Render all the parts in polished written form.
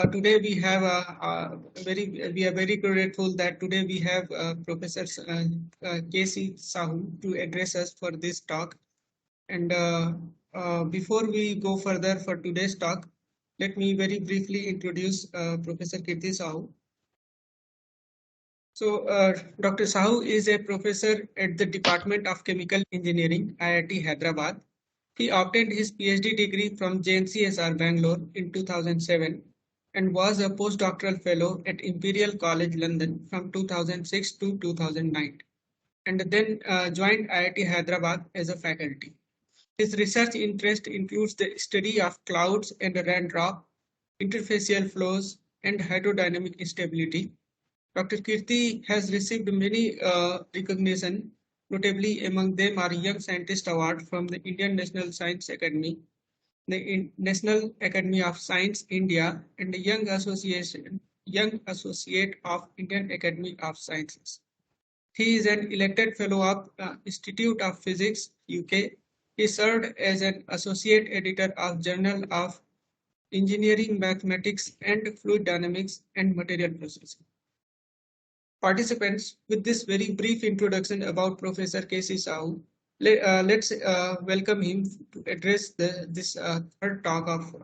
Today we have we are very grateful that today we have Professor K.C. Sahu to address us for this talk. And before we go further for today's talk, let me very briefly introduce Professor Kirti Sahu. So Dr. Sahu is a professor at the Department of Chemical Engineering, IIT Hyderabad. He obtained his PhD degree from JNCSR Bangalore in 2007 and was a postdoctoral fellow at Imperial College London from 2006 to 2009, and then joined IIT Hyderabad as a faculty. His research interest includes the study of clouds and raindrop, interfacial flows, and hydrodynamic instability. Dr. Kirti has received many recognition. Notably, among them are Young Scientist Award from the Indian National Science Academy, the National Academy of Science India, and the Young Associate of Indian Academy of Sciences. He is an elected fellow of Institute of Physics, UK. He served as an associate editor of Journal of Engineering, Mathematics, and Fluid Dynamics and Material Processing. Participants, with this very brief introduction about Professor K.C. Sahu, let's welcome him to address this third talk of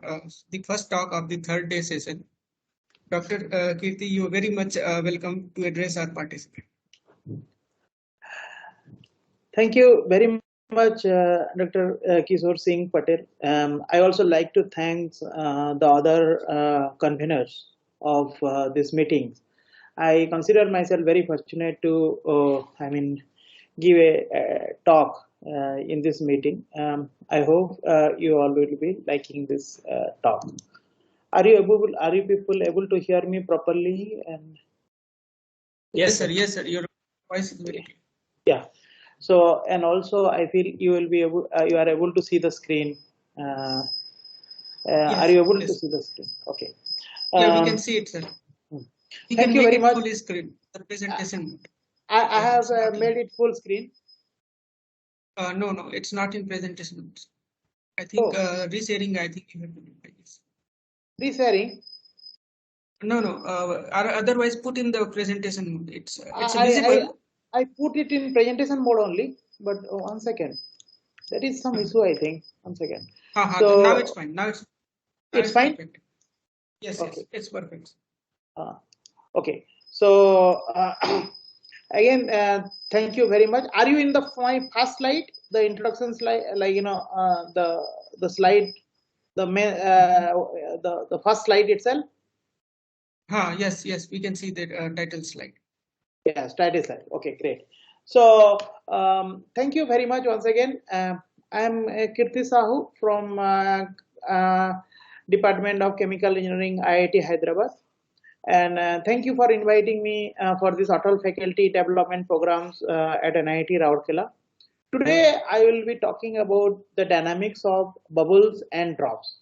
the first talk of the third day session. Dr. Kirti, you are very much welcome to address our participant. Thank you very much, Dr. Kishore Singh Patel. I also like to thank the other conveners of this meeting. I consider myself very fortunate to, give a talk in this meeting. I hope you all will be liking this talk. Are you people able to hear me properly? And yes, sir. Yes, sir. Your voice is very clear. Yeah. So, and also I feel you will be able, you are able to see the screen. Yes, are you able to see the screen? Okay. Yeah, we can see it, sir. Thank you very much. Full screen, the presentation. I have made it full screen. No, it's not in presentation mode. I think resharing. I think you have to do this. Resharing? No. Otherwise, put in the presentation mode. It's visible. I put it in presentation mode only. But 1 second. There is some issue, I think. 1 second. So now it's fine. Now it's fine. Perfect. Yes, okay. Yes, it's perfect. Okay, so again, thank you very much. Are you in my first slide, the introduction slide, like the slide, the main, the first slide itself? Yes, we can see the title slide. Yes, title slide. Okay, great. So thank you very much once again. I'm Kirti Sahu from Department of Chemical Engineering, IIT Hyderabad. And thank you for inviting me for this ATAL faculty development programs at NIT Rourkela. Today, I will be talking about the dynamics of bubbles and drops.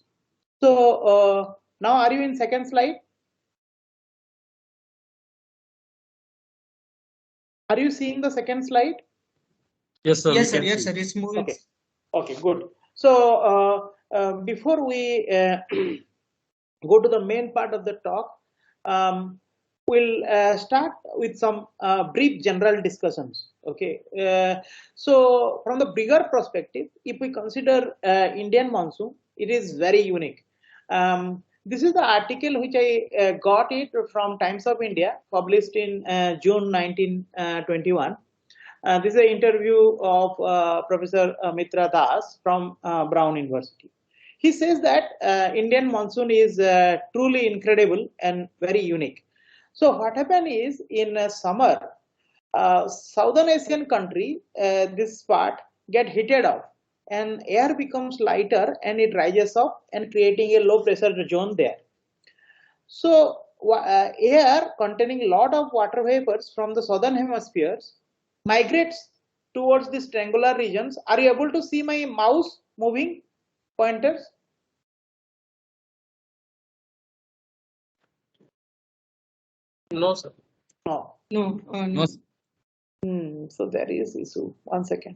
So now, are you in second slide? Are you seeing the second slide? Yes, sir. Yes, sir. It's moving. Okay, good. So before we go to the main part of the talk, we'll start with some brief general discussions. Okay, so from the bigger perspective, if we consider Indian monsoon, it is very unique. This is the article which I got it from Times of India, published in June 1921. This is an interview of Professor Mitra Das from Brown University. He says that Indian monsoon is truly incredible and very unique. So what happened is in summer, Southern Asian country, this part get heated up and air becomes lighter and it rises up and creating a low pressure zone there. So air containing a lot of water vapors from the southern hemispheres migrates towards these triangular regions. Are you able to see my mouse moving? Pointers? No, sir. No. No. So there is issue. 1 second.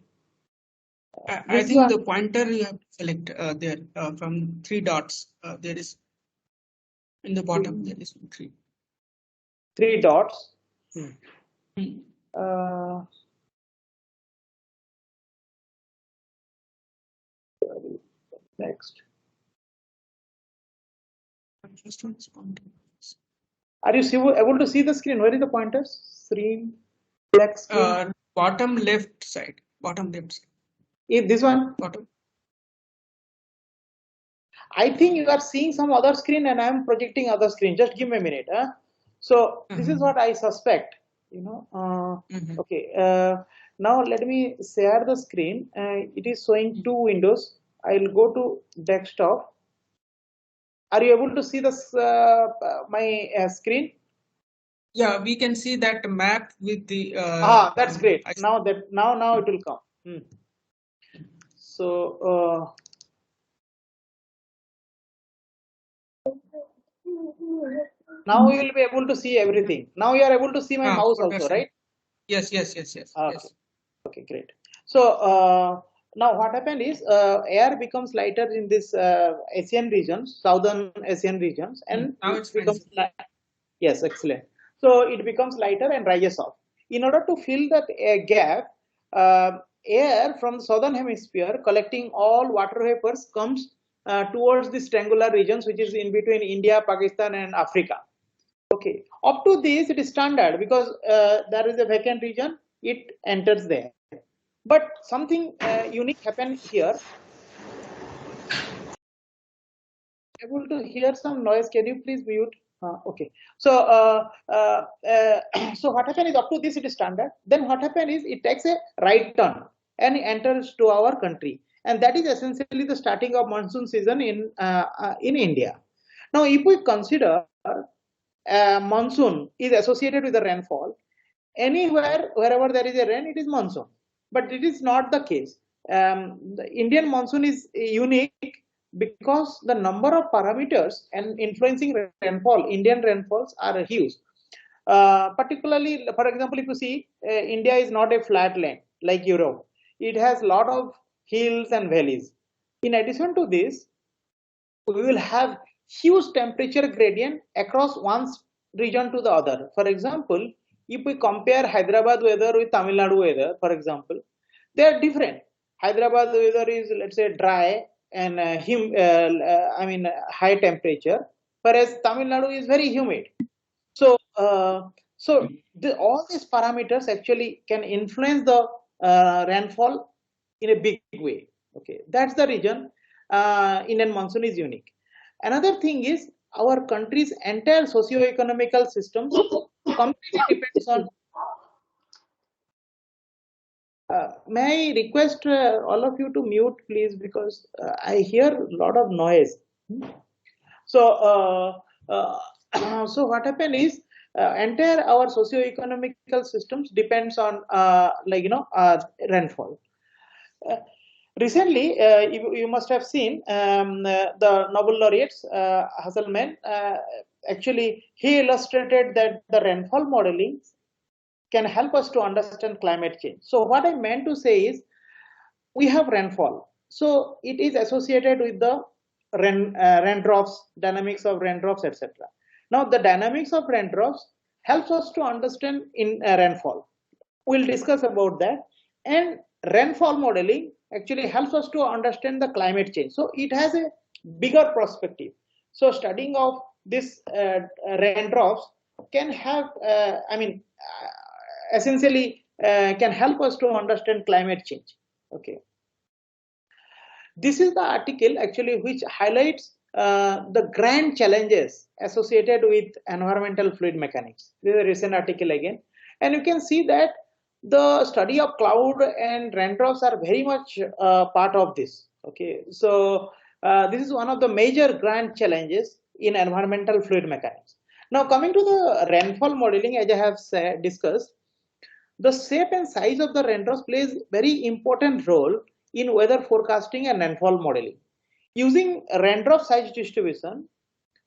I think the pointer you have to select there from 3 dots. There is. In the bottom, there is 3. 3 dots. Hmm. Next. First one is pointing. Are you able to see the screen? Where is the pointers? Screen, black screen. Bottom left side. Bottom left side. Is this one? Bottom. I think you are seeing some other screen and I am projecting other screen. Just give me a minute. Huh? So this is what I suspect. Okay. Now let me share the screen. It is showing 2 windows. I will go to desktop. Are you able to see this my screen? Yeah, we can see that map with the. That's great. Now it will come. So. Now you will be able to see everything. Now you are able to see my mouse also, right? Yes. Okay, great. So now what happened is air becomes lighter in this Asian regions, southern Asian regions, and now it becomes yes, excellent. So it becomes lighter and rises off. In order to fill that gap, air from the southern hemisphere collecting all water vapors comes towards these triangular regions, which is in between India, Pakistan, and Africa. Okay, up to this it is standard because there is a vacant region, it enters there. But something unique happened here. Able to hear some noise? Can you please mute? Okay. So so what happened is up to this it is standard. Then what happened is it takes a right turn and enters to our country, and that is essentially the starting of monsoon season in India. Now, if we consider monsoon is associated with the rainfall, anywhere wherever there is a rain, it is monsoon. But it is not the case. The Indian monsoon is unique because the number of parameters and influencing rainfall, Indian rainfalls are huge. Particularly, for example, if you see, India is not a flat land like Europe. It has a lot of hills and valleys. In addition to this, we will have huge temperature gradient across one region to the other. For example, if we compare Hyderabad weather with Tamil Nadu weather, for example, they are different. Hyderabad weather is, let's say, dry and high temperature, whereas Tamil Nadu is very humid. So, all these parameters actually can influence the rainfall in a big way. Okay, that's the reason Indian monsoon is unique. Another thing is our country's entire socio-economical systems completely depends on. May I request all of you to mute, please, because I hear a lot of noise. So, so what happened is entire our socio-economical systems depends on rainfall. Recently, you must have seen the Nobel laureates Hasselmann. Actually, he illustrated that the rainfall modeling can help us to understand climate change. So what I meant to say is, we have rainfall. So it is associated with the raindrops, dynamics of raindrops, etc. Now the dynamics of raindrops helps us to understand in rainfall. We'll discuss about that. And rainfall modeling actually helps us to understand the climate change. So it has a bigger perspective. So studying of this raindrops can have, essentially can help us to understand climate change. Okay. This is the article actually which highlights the grand challenges associated with environmental fluid mechanics. This is a recent article again. And you can see that the study of cloud and raindrops are very much part of this. Okay, so this is one of the major grand challenges in environmental fluid mechanics. Now coming to the rainfall modeling, as I have discussed, the shape and size of the raindrops plays very important role in weather forecasting and rainfall modeling. Using raindrop size distribution,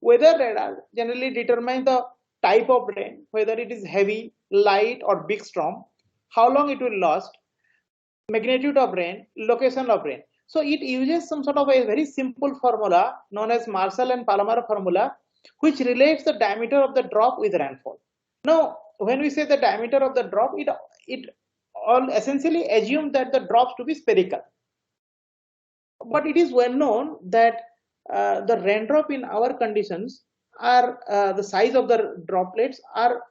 weather radar generally determines the type of rain, whether it is heavy, light, or big storm, how long it will last, magnitude of rain, location of rain. So it uses some sort of a very simple formula known as Marshall and Palomar formula which relates the diameter of the drop with rainfall. Now, when we say the diameter of the drop, it all essentially assumes that the drops to be spherical. But it is well known that the raindrop in our conditions are the size of the droplets are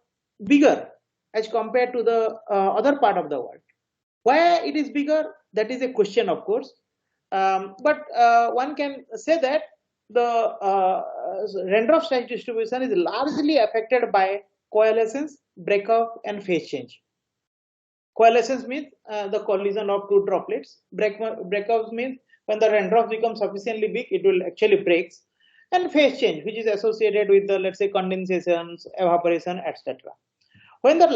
bigger as compared to the other part of the world. Why it is bigger? That is a question, of course. But one can say that the raindrop size distribution is largely affected by coalescence, breakup, and phase change. Coalescence means the collision of two droplets. Breakups means when the raindrops become sufficiently big, it will actually breaks. And phase change, which is associated with the, let's say, condensations, evaporation, etc. When the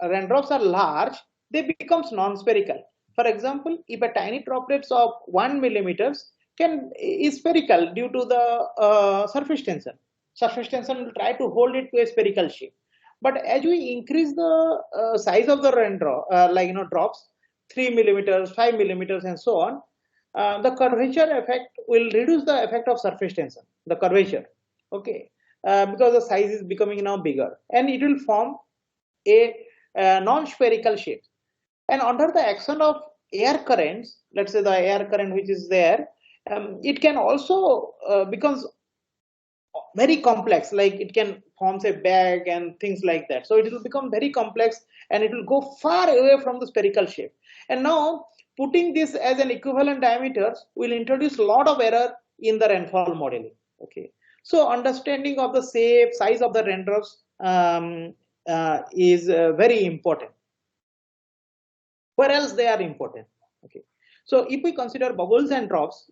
raindrops are large, they becomes non-spherical. For example, if a tiny droplets of 1 millimeters is spherical due to the surface tension. Surface tension will try to hold it to a spherical shape. But as we increase the size of the raindrop, drops, 3 millimeters, 5 millimeters, and so on, the curvature effect will reduce the effect of surface tension, the curvature, okay, because the size is becoming now bigger, and it will form a non-spherical shape. And under the action of air currents, let's say the air current which is there, it can also becomes very complex, like it can forms a bag and things like that. So it will become very complex and it will go far away from the spherical shape. And now putting this as an equivalent diameter will introduce a lot of error in the rainfall modeling. Okay, so understanding of the shape, size of the raindrops is very important. Where else they are important? Okay, so if we consider bubbles and drops,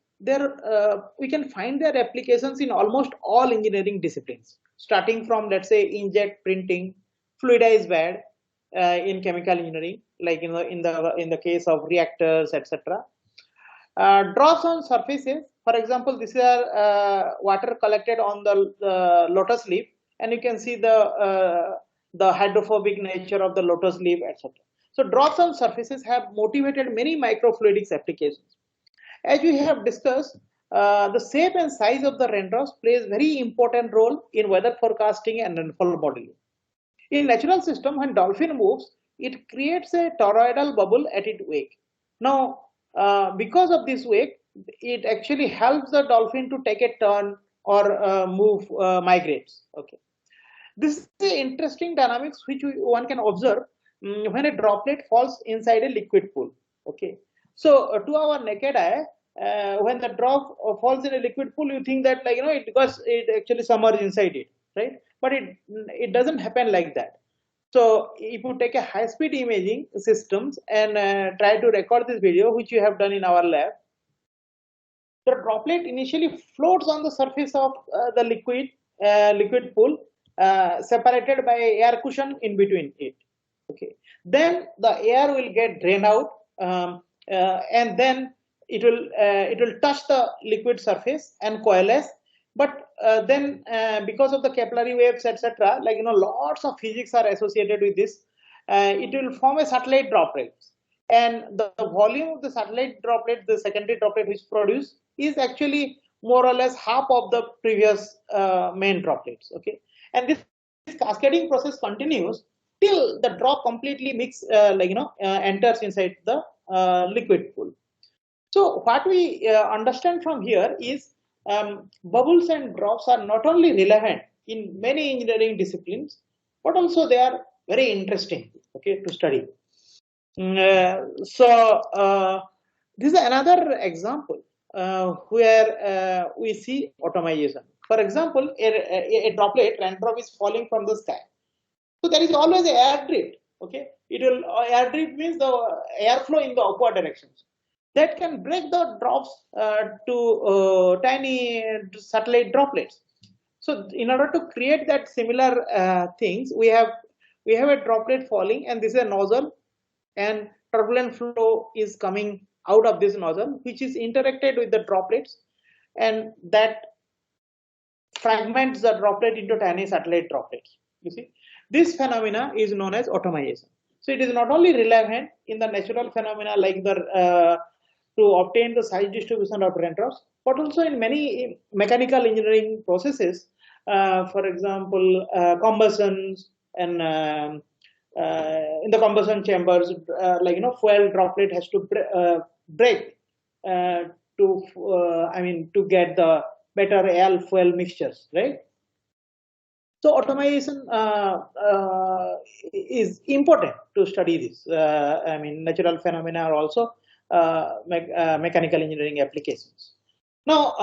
we can find their applications in almost all engineering disciplines, starting from, let's say, inkjet printing, fluidized bed in chemical engineering, like in the case of reactors, etc. Drops on surfaces, for example, this is water collected on the lotus leaf, and you can see the hydrophobic nature of the lotus leaf, etc. So drops on surfaces have motivated many microfluidics applications. As we have discussed, the shape and size of the raindrops plays very important role in weather forecasting and rainfall modeling. In natural system, when dolphin moves, it creates a toroidal bubble at its wake. Now, because of this wake, it actually helps the dolphin to take a turn or migrates. Okay, this is the interesting dynamics which one can observe when a droplet falls inside a liquid pool. Okay, so to our naked eye, when the drop falls in a liquid pool, you think that, like, it actually submerges inside it, right? But it doesn't happen like that. So if you take a high-speed imaging systems and try to record this video, which you have done in our lab, the droplet initially floats on the surface of the liquid pool, separated by air cushion in between it. Okay, then the air will get drained out, and then it will touch the liquid surface and coalesce. But then because of the capillary waves, etc., lots of physics are associated with this, it will form a satellite droplet, and the volume of the satellite droplet, the secondary droplet which produced, is actually more or less half of the previous main droplets. Okay, and this cascading process continues till the drop completely enters inside the liquid pool. So what we understand from here is bubbles and drops are not only relevant in many engineering disciplines, but also they are very interesting, okay, to study. This is another example where we see automation. For example, a droplet, raindrop, is falling from the sky. So there is always an air drift. Okay, air drift means the airflow in the upward directions that can break the drops to tiny satellite droplets. So in order to create that similar things, we have a droplet falling, and this is a nozzle, and turbulent flow is coming out of this nozzle, which is interacted with the droplets, and that fragments the droplet into tiny satellite droplets. You see, this phenomena is known as automation. So it is not only relevant in the natural phenomena like the to obtain the size distribution of raindrops, but also in many mechanical engineering processes, for example, combustions and in the combustion chambers, fuel droplet has to break to get the better air fuel mixtures, right? So automation is important to study this. Natural phenomena are also mechanical engineering applications. Now,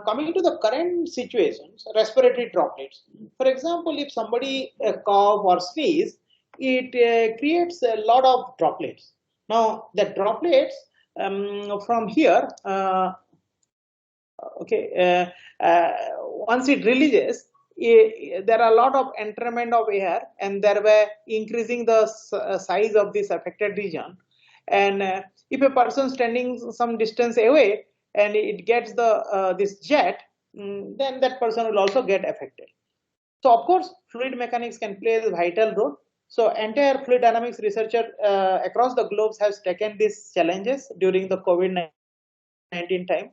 coming to the current situations, respiratory droplets. For example, if somebody cough or sneeze, it creates a lot of droplets. Now, the droplets from here, once it releases, there are a lot of entrament of air, and thereby increasing the size of this affected region. And if a person standing some distance away and it gets the this jet, then that person will also get affected. So of course, fluid mechanics can play a vital role. So entire fluid dynamics researcher across the globe has taken these challenges during the COVID-19 time,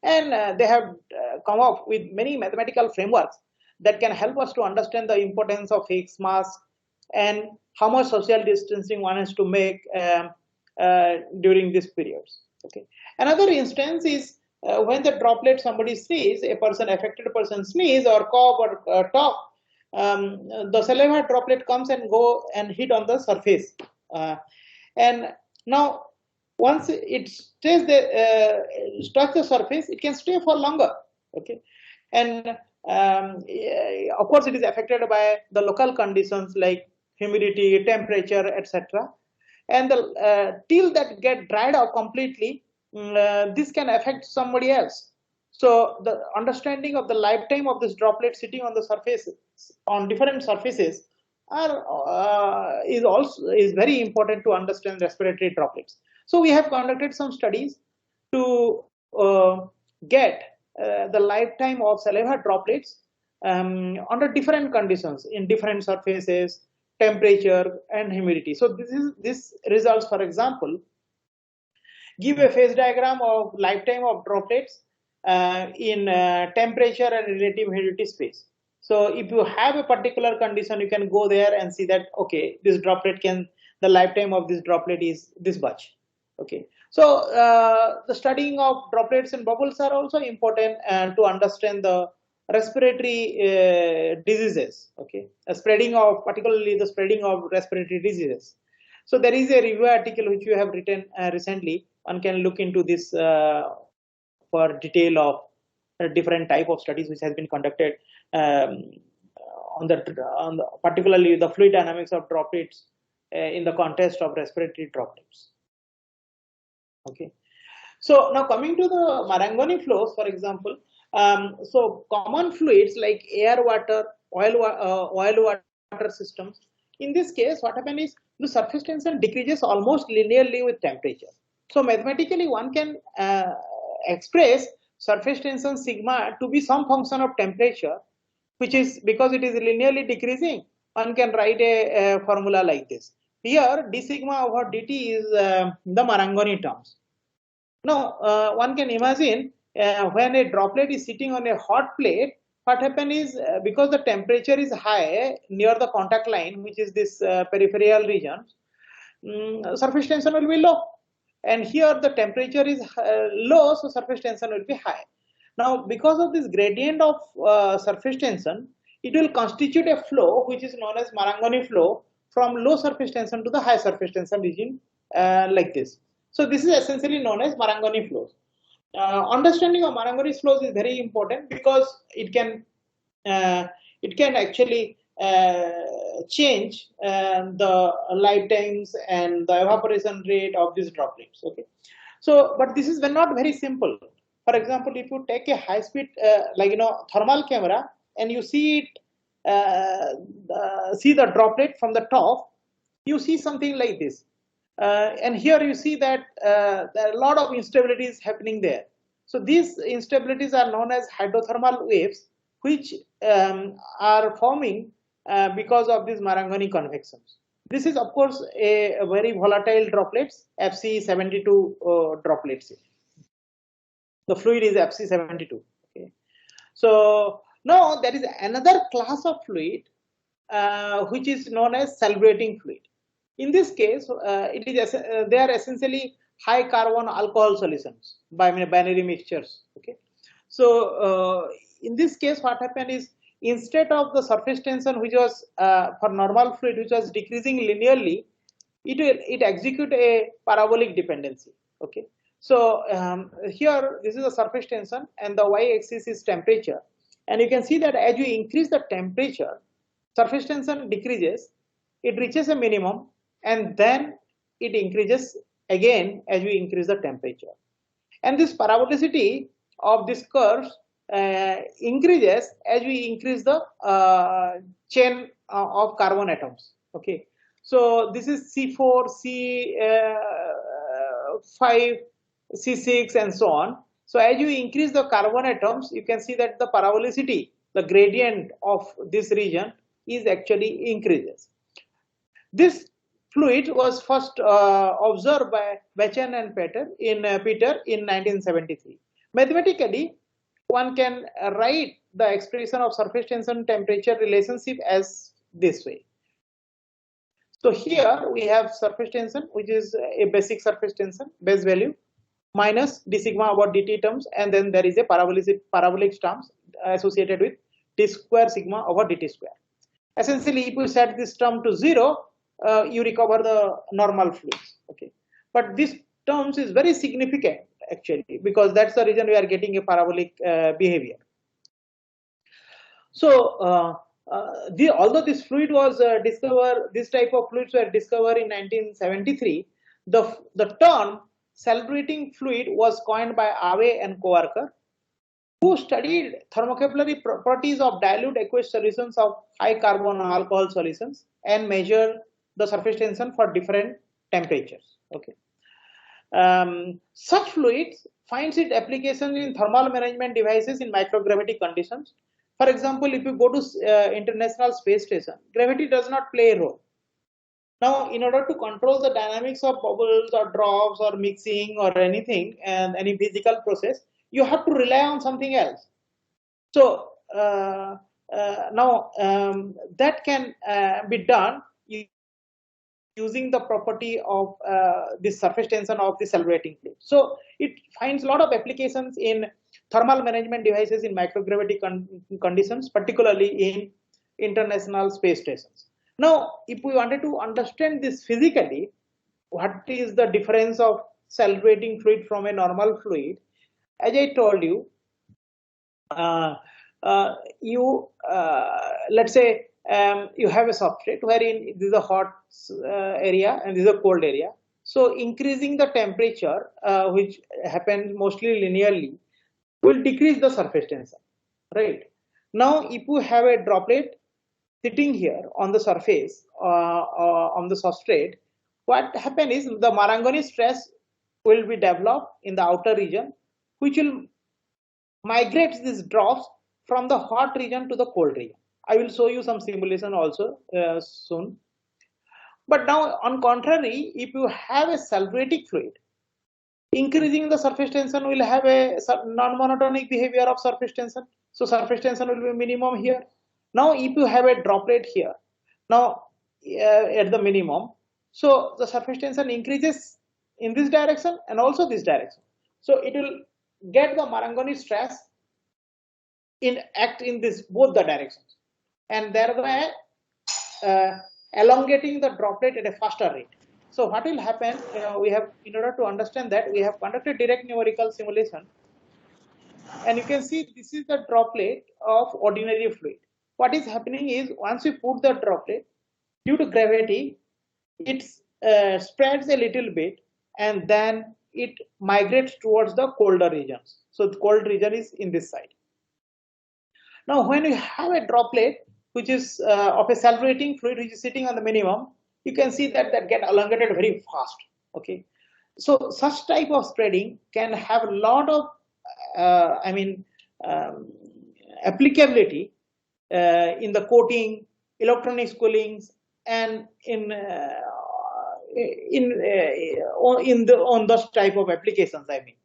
and they have come up with many mathematical frameworks that can help us to understand the importance of face mask and how much social distancing one has to make during these periods. Okay. Another instance is when the droplet somebody sneeze, affected person sneeze or cough or talk, the saliva droplet comes and go and hit on the surface, and now once it stays there, touch the surface, it can stay for longer. Okay, and of course it is affected by the local conditions like humidity, temperature, etc. And till that get dried out completely, this can affect somebody else. So the understanding of the lifetime of this droplet sitting on the surface, on different surfaces, is very important to understand respiratory droplets. So we have conducted some studies to get the lifetime of saliva droplets under different conditions in different surfaces, temperature and humidity. So this results, for example, give a phase diagram of lifetime of droplets in temperature and relative humidity space. So if you have a particular condition, you can go there and see that, okay, this droplet the lifetime of this droplet is this much. Okay, so the studying of droplets and bubbles are also important to understand the respiratory diseases. Okay, particularly the spreading of respiratory diseases. So there is a review article which you have written recently. One can look into this for detail of different type of studies which has been conducted particularly the fluid dynamics of droplets in the context of respiratory droplets. Okay, so now coming to the Marangoni flows, for example, so common fluids like air, water, oil water systems. In this case, what happens is the surface tension decreases almost linearly with temperature. So mathematically, one can express surface tension sigma to be some function of temperature, which is because it is linearly decreasing. One can write a formula like this. Here, d sigma over dt is the Marangoni terms. Now, one can imagine when a droplet is sitting on a hot plate, what happens is because the temperature is high near the contact line, which is this peripheral region, surface tension will be low. And here the temperature is low, so surface tension will be high. Now, because of this gradient of surface tension, it will constitute a flow which is known as Marangoni flow from low surface tension to the high surface tension region like this. So this is essentially known as Marangoni flows. Understanding of Marangoni flows is very important because it can actually change the lifetimes and the evaporation rate of these droplets. Okay, so but this is not very simple. For example, if you take a high-speed thermal camera and you see the droplet from the top, you see something like this. And here you see that there are a lot of instabilities happening there. So these instabilities are known as hydrothermal waves, which are forming because of these Marangoni convections. This is of course a very volatile droplets, FC72 droplets. The fluid is FC72. Okay. So now there is another class of fluid which is known as celebrating fluid. In this case, they are essentially high carbon alcohol solutions by binary mixtures. Okay, so in this case, what happened is instead of the surface tension, which was for normal fluid, which was decreasing linearly, it execute a parabolic dependency. Okay, so here this is the surface tension, and the y-axis is temperature, and you can see that as you increase the temperature, surface tension decreases, it reaches a minimum, and then it increases again as we increase the temperature. And this parabolicity of this curve increases as we increase the chain of carbon atoms. Okay, so this is C4, C5, C6, and so on. So as you increase the carbon atoms, you can see that the parabolicity, the gradient of this region, is actually increases. This fluid was first observed by Bechen and Peter in 1973. Mathematically, one can write the expression of surface tension temperature relationship as this way. So here we have surface tension, which is a basic surface tension, base value, minus d sigma over dt terms, and then there is a parabolic terms associated with d square sigma over dt square. Essentially, if you set this term to 0, you recover the normal fluids. Okay, but this terms is very significant actually, because that's the reason we are getting a parabolic behavior. So although this fluid was discovered, this type of fluids were discovered in 1973, the term celebrating fluid was coined by Awe and co-worker, who studied thermocapillary properties of dilute aqueous solutions of high carbon alcohol solutions and measured the surface tension for different temperatures. Okay, such fluids finds its application in thermal management devices in microgravity conditions. For example, if you go to International Space Station, gravity does not play a role. Now, in order to control the dynamics of bubbles or drops or mixing or anything and any physical process, you have to rely on something else. So now that can be done using the property of this surface tension of the celebrating fluid. So it finds a lot of applications in thermal management devices in microgravity conditions, particularly in International Space Stations. Now, if we wanted to understand this physically, what is the difference of celebrating fluid from a normal fluid? As I told you, let's say you have a substrate wherein this is a hot area and this is a cold area. So increasing the temperature, which happens mostly linearly, will decrease the surface tension, right? Now, if you have a droplet sitting here on the surface on the substrate, what happens is the Marangoni stress will be developed in the outer region, which will migrate these drops from the hot region to the cold region. I will show you some simulation also soon. But now, on contrary, if you have a sulfatic fluid, increasing the surface tension will have a non-monotonic behavior of surface tension. So surface tension will be minimum here. Now, if you have a droplet here, now at the minimum, so the surface tension increases in this direction and also this direction. So it will get the Marangoni stress act in this both the directions, and thereby elongating the droplet at a faster rate. So what will happen? We have, in order to understand that, we have conducted direct numerical simulation, and you can see this is the droplet of ordinary fluid. What is happening is, once you put the droplet, due to gravity, it spreads a little bit, and then it migrates towards the colder regions. So the cold region is in this side. Now, when you have a droplet which is of a salvating fluid which is sitting on the minimum, you can see that get elongated very fast. Okay, so such type of spreading can have a lot of applicability in the coating, electronics cooling, and on those type of applications, I mean.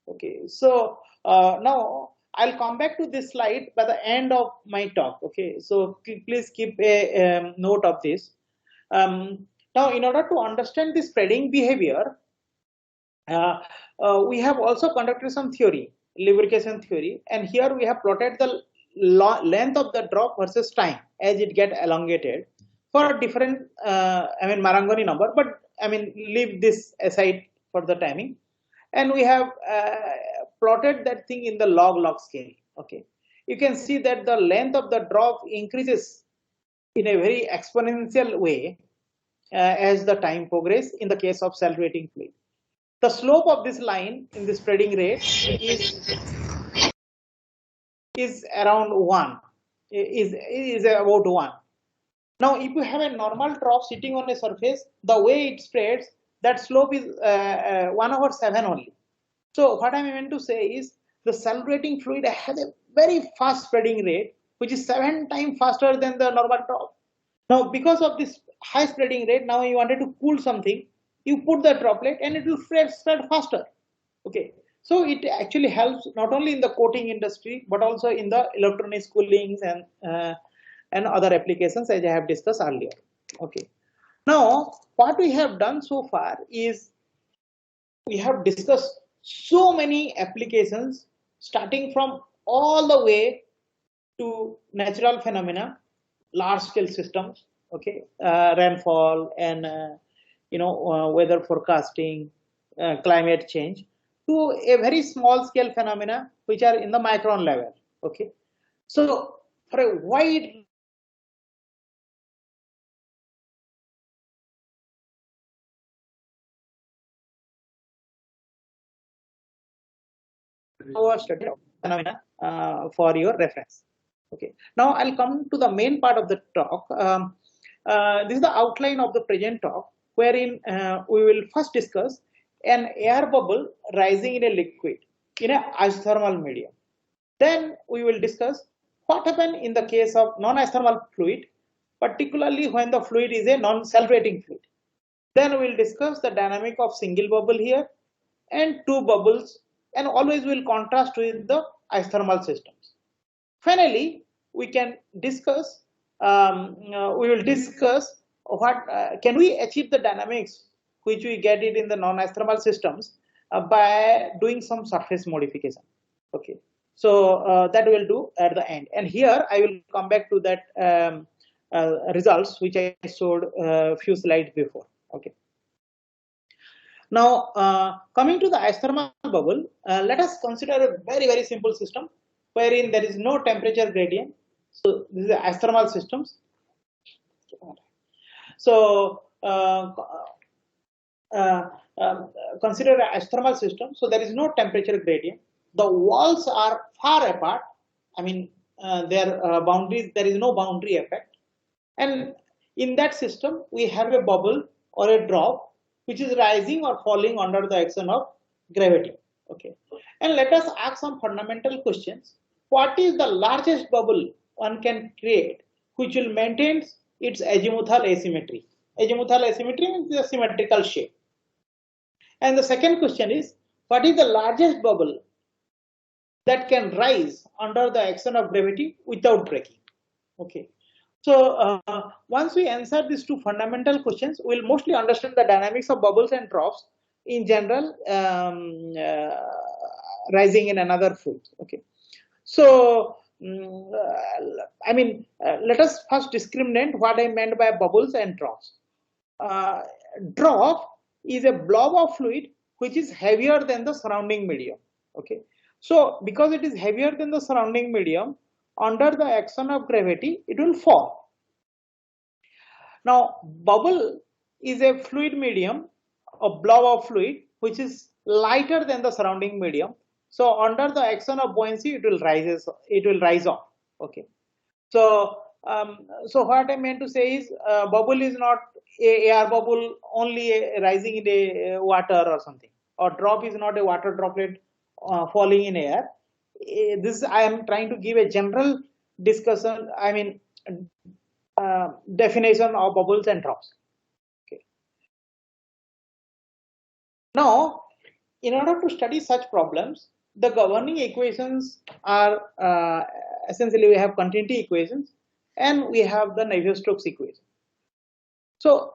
Okay, so now I'll come back to this slide by the end of my talk. Okay, so please keep a note of this. Now, in order to understand the spreading behavior, we have also conducted some theory, lubrication theory, and here we have plotted the length of the drop versus time as it get elongated for different, I mean, Marangoni number, but I mean, leave this aside for the timing. And we have plotted that thing in the log scale. Okay, you can see that the length of the drop increases in a very exponential way as the time progresses in the case of salvating fluid. The slope of this line in the spreading rate is around 1, is about 1. Now, if you have a normal drop sitting on a surface, the way it spreads, that slope is 1/7 only. So what I meant to say is the salvating fluid has a very fast spreading rate, which is 7 times faster than the normal drop. Now, because of this high spreading rate, now you wanted to cool something, you put the droplet and it will spread faster. Okay, so it actually helps not only in the coating industry but also in the electronics coolings and other applications, as I have discussed earlier. Okay, now what we have done so far is we have discussed so many applications, starting from all the way to natural phenomena, large scale systems, okay, rainfall and weather forecasting, climate change, to a very small scale phenomena which are in the micron level. Okay, so for a wide study of phenomena for your reference. Okay, now I'll come to the main part of the talk. This is the outline of the present talk, wherein we will first discuss an air bubble rising in a liquid in an isothermal medium. Then we will discuss what happens in the case of non-isothermal fluid, particularly when the fluid is a non-salvating fluid. Then we will discuss the dynamic of single bubble here and two bubbles, and always will contrast with the isothermal systems. Finally, we can discuss, we will discuss what can we achieve the dynamics which we get it in the non-isothermal systems by doing some surface modification. Okay, so that we'll do at the end. And here I will come back to that results which I showed a few slides before. Okay. Now, coming to the isothermal bubble, let us consider a very simple system wherein there is no temperature gradient. So this is the isothermal systems. So consider an isothermal system. So there is no temperature gradient. The walls are far apart. I mean, their boundaries, there is no boundary effect. And in that system, we have a bubble or a drop which is rising or falling under the action of gravity. Okay, and let us ask some fundamental questions. What is the largest bubble one can create which will maintain its azimuthal asymmetry? Azimuthal asymmetry means the symmetrical shape. And the second question is, what is the largest bubble that can rise under the action of gravity without breaking? Okay. So once we answer these two fundamental questions, we'll mostly understand the dynamics of bubbles and drops in general, rising in another fluid. Okay, so I mean, let us first discriminate what I meant by bubbles and drops. Drop is a blob of fluid which is heavier than the surrounding medium. Okay, so because it is heavier than the surrounding medium, under the action of gravity, it will fall. Now, bubble is a fluid medium, a blob of fluid, which is lighter than the surrounding medium. So, under the action of buoyancy, it will rise off. Okay. So, so what I meant to say is, bubble is not a air bubble only rising in a water or something, or drop is not a water droplet falling in air. This I am trying to give a general discussion. I mean, definition of bubbles and drops. Okay. Now, in order to study such problems, the governing equations are essentially we have continuity equations and we have the Navier-Stokes equation. So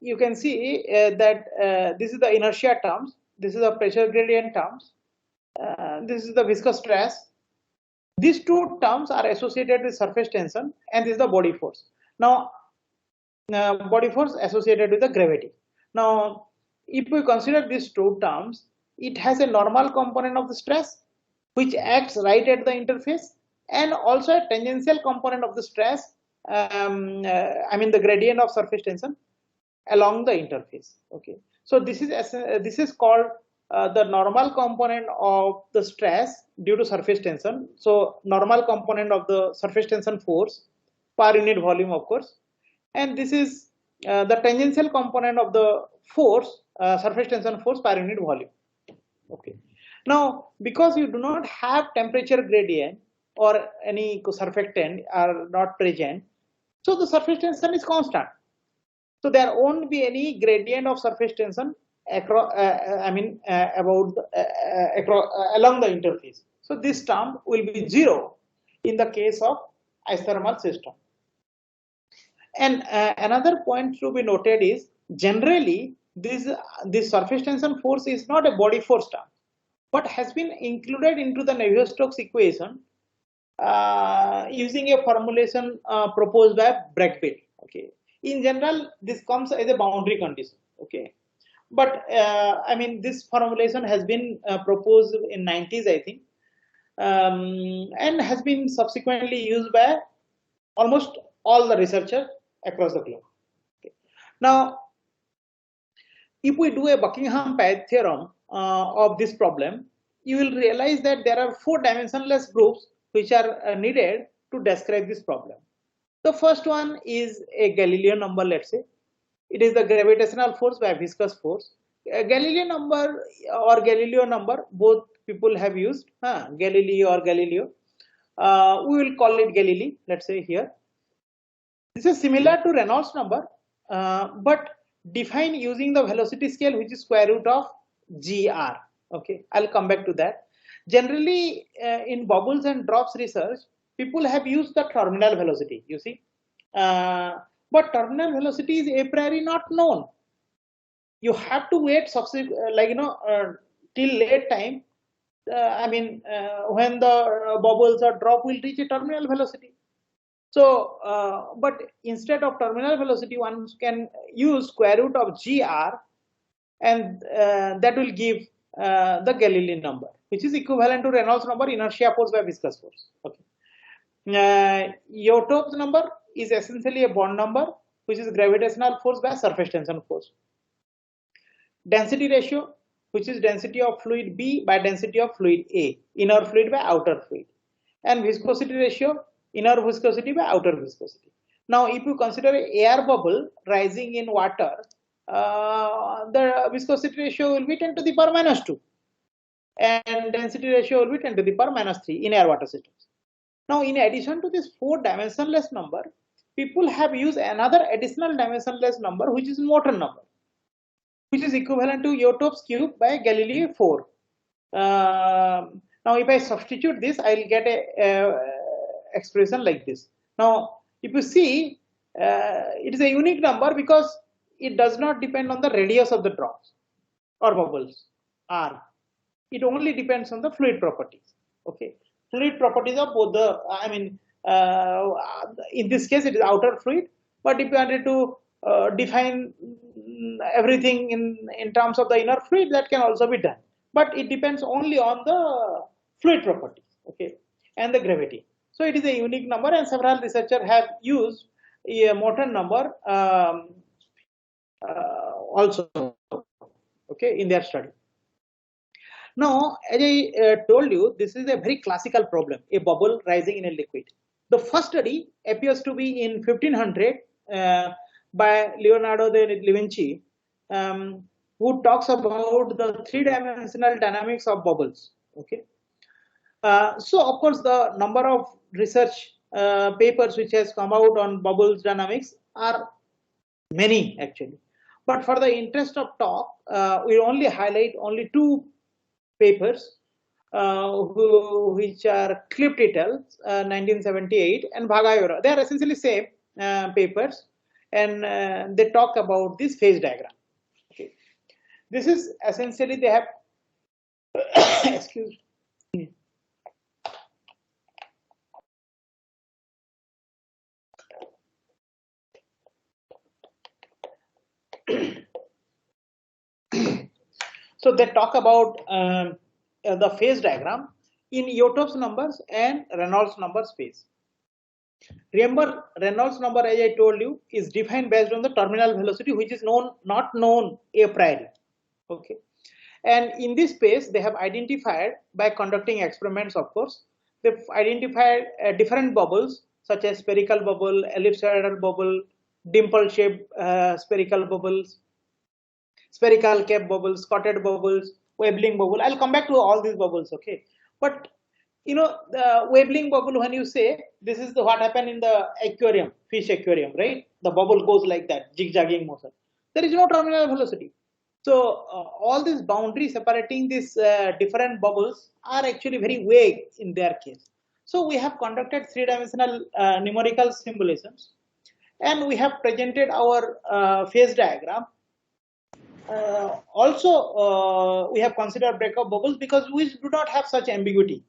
you can see that this is the inertia terms, this is the pressure gradient terms, this is the viscous stress. These two terms are associated with surface tension, and this is the body force. Now, body force associated with the gravity. Now, if we consider these two terms, it has a normal component of the stress, which acts right at the interface, and also a tangential component of the stress, I mean the gradient of surface tension along the interface. Okay, so this is called the normal component of the stress due to surface tension. So normal component of the surface tension force per unit volume, of course, and this is the tangential component of the force, surface tension force per unit volume. Okay. Now, because you do not have temperature gradient or any surfactant are not present, so the surface tension is constant. So there won't be any gradient of surface tension across, along the interface. So this term will be zero in the case of isothermal system. And another point to be noted is generally this surface tension force is not a body force term, but has been included into the Navier-Stokes equation using a formulation proposed by Brakebill. Okay. In general, this comes as a boundary condition. Okay. But I mean, this formulation has been proposed in 90s, I think, and has been subsequently used by almost all the researchers across the globe. Okay. Now, if we do a Buckingham-Page theorem of this problem, you will realize that there are 4 dimensionless groups which are needed to describe this problem. The first one is a Galileo number, let's say. It is the gravitational force by viscous force. Galileo number or Galileo number, both people have used, Galileo or Galileo. We will call it Galilei, let's say here. This is similar to Reynolds number, but defined using the velocity scale, which is square root of GR. Okay, I'll come back to that. Generally, in bubbles and drops research, people have used the terminal velocity, you see. But terminal velocity is a priori not known. You have to wait till late time. When the bubbles or drop will reach a terminal velocity. So, but instead of terminal velocity, one can use square root of GR, and that will give the Galilei number, which is equivalent to Reynolds number, inertia force by viscous force. Okay. Youtop's number is essentially a bond number, which is gravitational force by surface tension force. Density ratio, which is density of fluid B by density of fluid A, inner fluid by outer fluid, and viscosity ratio, inner viscosity by outer viscosity. Now, if you consider an air bubble rising in water, the viscosity ratio will be 10 to the power minus 2, and density ratio will be 10 to the power minus 3 in air water systems. Now, in addition to this 4 dimensionless number, people have used another additional dimensionless number, which is Morton number, which is equivalent to Youtop's cube by Galilei 4. Now, if I substitute this, I'll get a expression like this. Now, if you see, it is a unique number because it does not depend on the radius of the drops or bubbles R. It only depends on the fluid properties. Okay, fluid properties of both the, in this case it is outer fluid, but if you wanted to define everything in terms of the inner fluid, that can also be done, but it depends only on the fluid properties, okay, and the gravity. So it is a unique number, and several researchers have used a Morton number also, okay, in their study. Now, as I told you, this is a very classical problem, a bubble rising in a liquid. The first study appears to be in 1500 by Leonardo da Vinci, who talks about the 3-dimensional dynamics of bubbles. Okay, so of course the number of research papers which has come out on bubbles dynamics are many actually. But for the interest of talk, we only highlight only two papers which are Clift et al. 1978 and Bhagayora. They are essentially same papers, and they talk about this phase diagram. Okay, this is essentially they have excuse me. So they talk about the phase diagram in Yotov's numbers and Reynolds number space. Remember, Reynolds number, as I told you, is defined based on the terminal velocity, which is not known a priori. Okay, and in this space, they have identified by conducting experiments. Of course, they've identified different bubbles such as spherical bubble, ellipsoidal bubble, dimple-shaped spherical bubbles, spherical cap bubbles, spotted bubbles, Webbling bubble. I'll come back to all these bubbles, okay? But you know, the Webbling bubble, when you say this is what happened in the aquarium, fish aquarium, right? The bubble goes like that, zigzagging motion. There is no terminal velocity. So all these boundaries separating these different bubbles are actually very vague in their case. So we have conducted three-dimensional numerical simulations, and we have presented our phase diagram. Also, we have considered breakup bubbles because we do not have such ambiguity.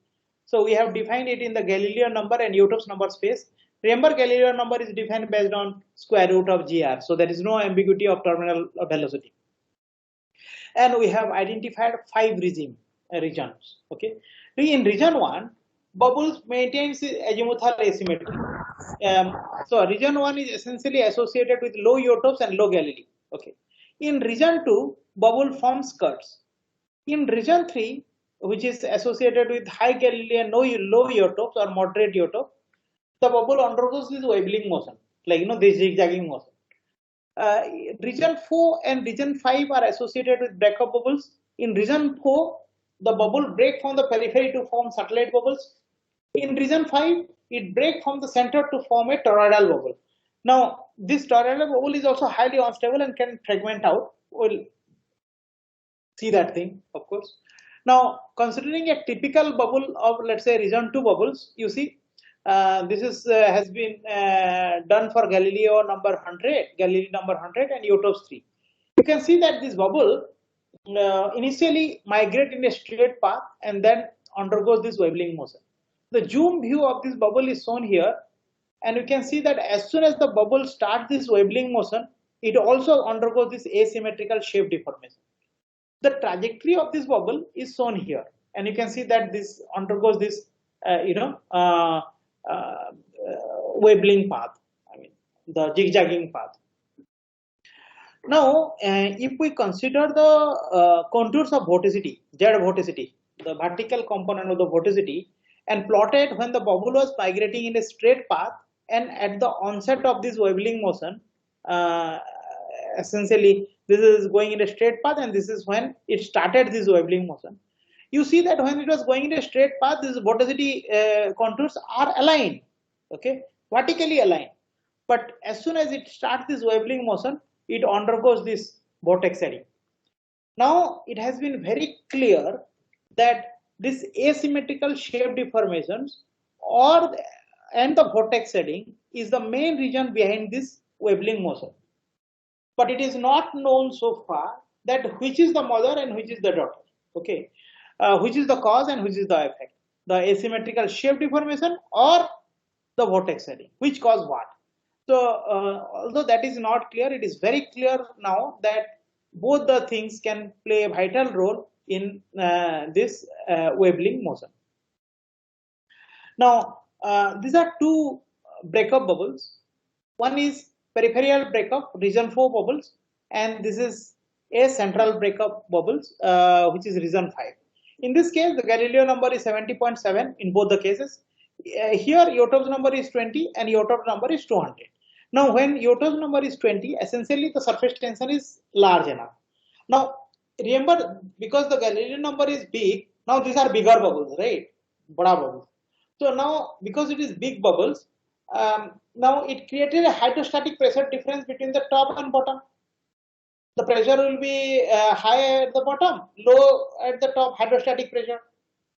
So we have defined it in the Galileo number and Yotov's number space. Remember, Galileo number is defined based on square root of GR. So there is no ambiguity of terminal velocity. And we have identified 5 regions. Okay. In region 1, bubbles maintains azimuthal asymmetry. So region 1 is essentially associated with low Yotovs and low Galilei. Okay. In region 2, bubble forms curves. In region 3, which is associated with high Galilei and low Yotovs or moderate Yotov, the bubble undergoes this wobbling motion, like this zigzagging motion. Region 4 and region 5 are associated with breakup bubbles. In region 4, the bubble break from the periphery to form satellite bubbles. In region 5, it break from the center to form a toroidal bubble. Now, this toroidal bubble is also highly unstable and can fragment out. We'll see that thing, of course. Now, considering a typical bubble of, let's say, region 2 bubbles, you see, this is has been done for Galileo number 100, and Yotov's 3. You can see that this bubble initially migrates in a straight path and then undergoes this wobbling motion. The zoom view of this bubble is shown here, and you can see that as soon as the bubble starts this wobbling motion, it also undergoes this asymmetrical shape deformation. The trajectory of this bubble is shown here, and you can see that this undergoes this wobbling path, the zigzagging path. Now, if we consider the contours of vorticity, Z vorticity, the vertical component of the vorticity, and plotted when the bubble was migrating in a straight path and at the onset of this wobbling motion, essentially this is going in a straight path and this is when it started this wobbling motion. You see that when it was going in a straight path, these vorticity contours are aligned, okay, vertically aligned. But as soon as it starts this wobbling motion, it undergoes this vortex setting. Now, it has been very clear that this asymmetrical shape deformations and the vortex setting is the main reason behind this wobbling motion. But it is not known so far that which is the mother and which is the daughter, okay, which is the cause and which is the effect, the asymmetrical shape deformation or the vortex setting, which cause what. So although that is not clear, it is very clear now that both the things can play a vital role in this wobbling motion. Now, these are two breakup bubbles. One is peripheral breakup, region 4 bubbles, and this is a central breakup bubbles, which is region 5. In this case, the Galileo number is 70.7 in both the cases. Here, Yotov's number is 20 and Yotov's number is 200. Now, when Yotov's number is 20, essentially the surface tension is large enough. Now, remember, because the Galileo number is big, now these are bigger bubbles, right? Bada bubbles. So now, because it is big bubbles, now it created a hydrostatic pressure difference between the top and bottom. The pressure will be high at the bottom, low at the top, hydrostatic pressure.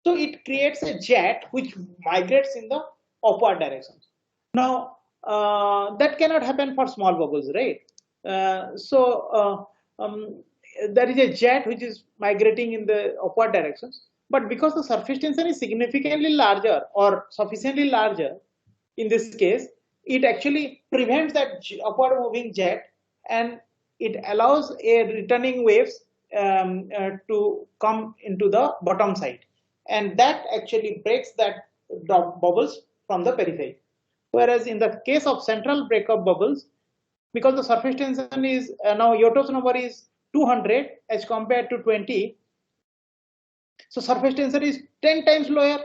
So it creates a jet which migrates in the upward direction. Now that cannot happen for small bubbles, right? There is a jet which is migrating in the upward directions, but because the surface tension is significantly larger or sufficiently larger in this case, it actually prevents that upward moving jet, and it allows a returning waves to come into the bottom side, and that actually breaks that bubbles from the periphery. Whereas in the case of central breakup bubbles, because the surface tension is now Yotto's number is 200 as compared to 20, so surface tension is 10 times lower.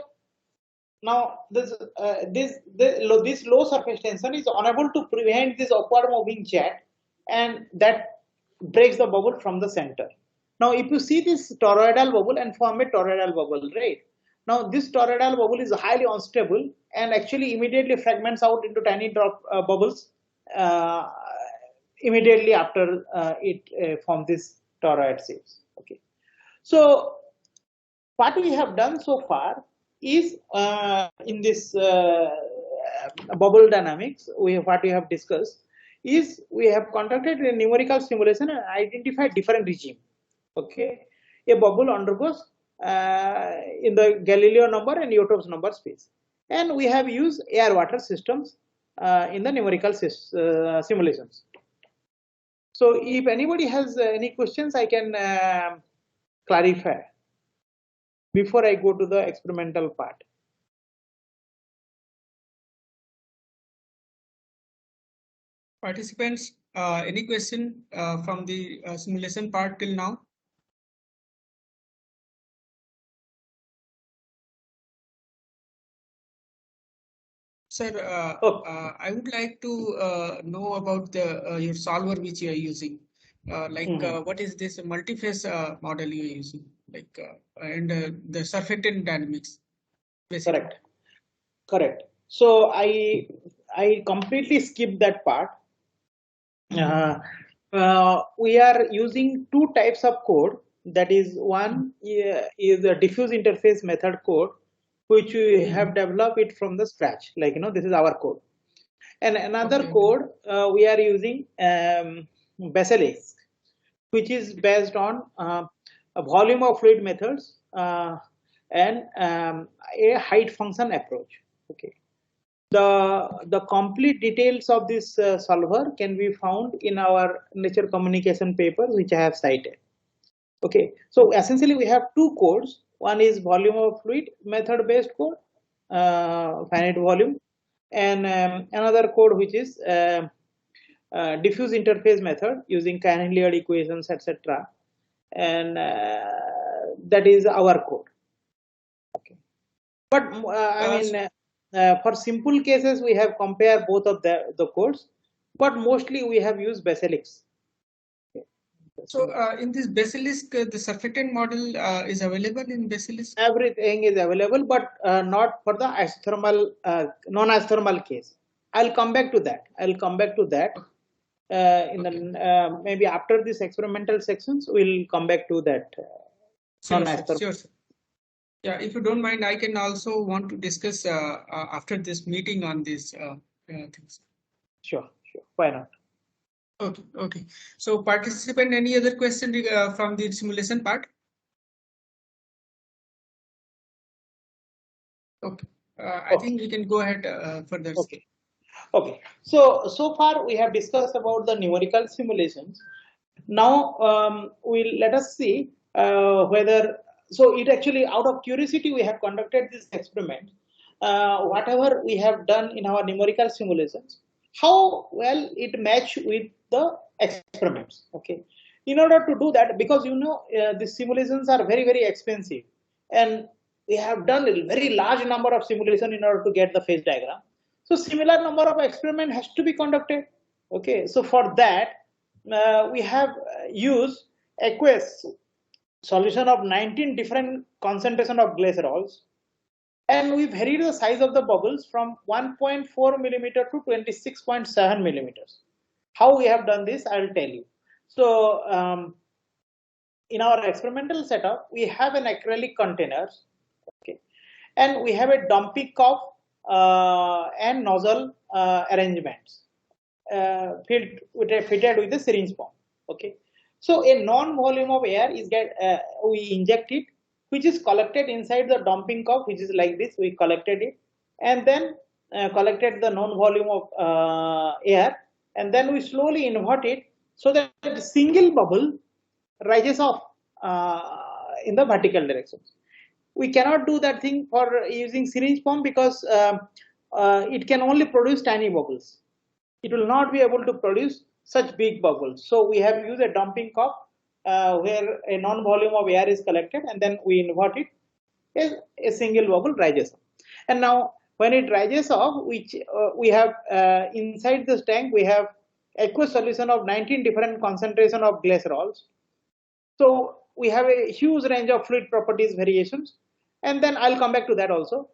Now this low surface tension is unable to prevent this upward moving jet, and that breaks the bubble from the center. Now if you see this toroidal bubble and form a toroidal bubble, right? Now this toroidal bubble is highly unstable and actually immediately fragments out into tiny drop bubbles immediately after it forms this toroid shapes. Okay, so what we have done so far is in this bubble dynamics, what we have discussed is we have conducted a numerical simulation and identified different regime. Okay, a bubble undergoes in the Galileo number and Yotto's number space, and we have used air-water systems in the numerical simulations. So if anybody has any questions, I can clarify before I go to the experimental part. Participants, any question from the simulation part till now? Sir, I would like to know about the your solver which you are using. What is this multi-phase model you are using? And the surfactant dynamics. Basically. Correct. So I completely skipped that part. We are using two types of code. That is, one is a diffuse interface method code, which we have developed it from the scratch. Like, this is our code. And another code we are using Basilisk, which is based on a volume of fluid methods and a height function approach. Okay. The complete details of this solver can be found in our Nature Communication papers, which I have cited. Okay, so essentially we have two codes. One is volume of fluid method based code, finite volume, and another code which is diffuse interface method using Cannon-Liard equations, etc. And that is our code. Okay, but I mean. For simple cases, we have compared both of the codes, but mostly we have used Basilisk. Okay. So in this Basilisk, the surfactant model is available in Basilisk? Everything is available, but not for the isothermal, non-isothermal case. I'll come back to that. In the maybe after this experimental sections, we'll come back to that. Sure. Yeah, if you don't mind, I can also want to discuss after this meeting on these things. Sure. Why not? Okay. So participant, any other question from the simulation part? Okay. I think we can go ahead further. Okay. So far we have discussed about the numerical simulations. Now let us see whether. So it actually, out of curiosity, we have conducted this experiment. Whatever we have done in our numerical simulations, how well it match with the experiments. Okay. In order to do that, because the simulations are very, very expensive, and we have done a very large number of simulations in order to get the phase diagram. So similar number of experiment has to be conducted. Okay. So for that, we have used aqueous solution of 19 different concentration of glycerols, And we varied the size of the bubbles from 1.4 millimeter to 26.7 millimeters. How we have done this, I'll tell you. So in our experimental setup, we have an acrylic containers, okay, and we have a dumping cup and nozzle arrangements fitted with a syringe pump. Okay, so a non-volume of air is we inject it, which is collected inside the dumping cup, which is like this. We collected it, and then collected the non-volume of air, and then we slowly invert it so that a single bubble rises off in the vertical direction. We cannot do that thing for using syringe pump because it can only produce tiny bubbles. It will not be able to produce such big bubbles. So we have used a dumping cup where a non-volume of air is collected, and then we invert it. A single bubble rises up. And now when it rises off, we have inside this tank, we have aqueous solution of 19 different concentration of glycerols. So we have a huge range of fluid properties variations, and then I'll come back to that also.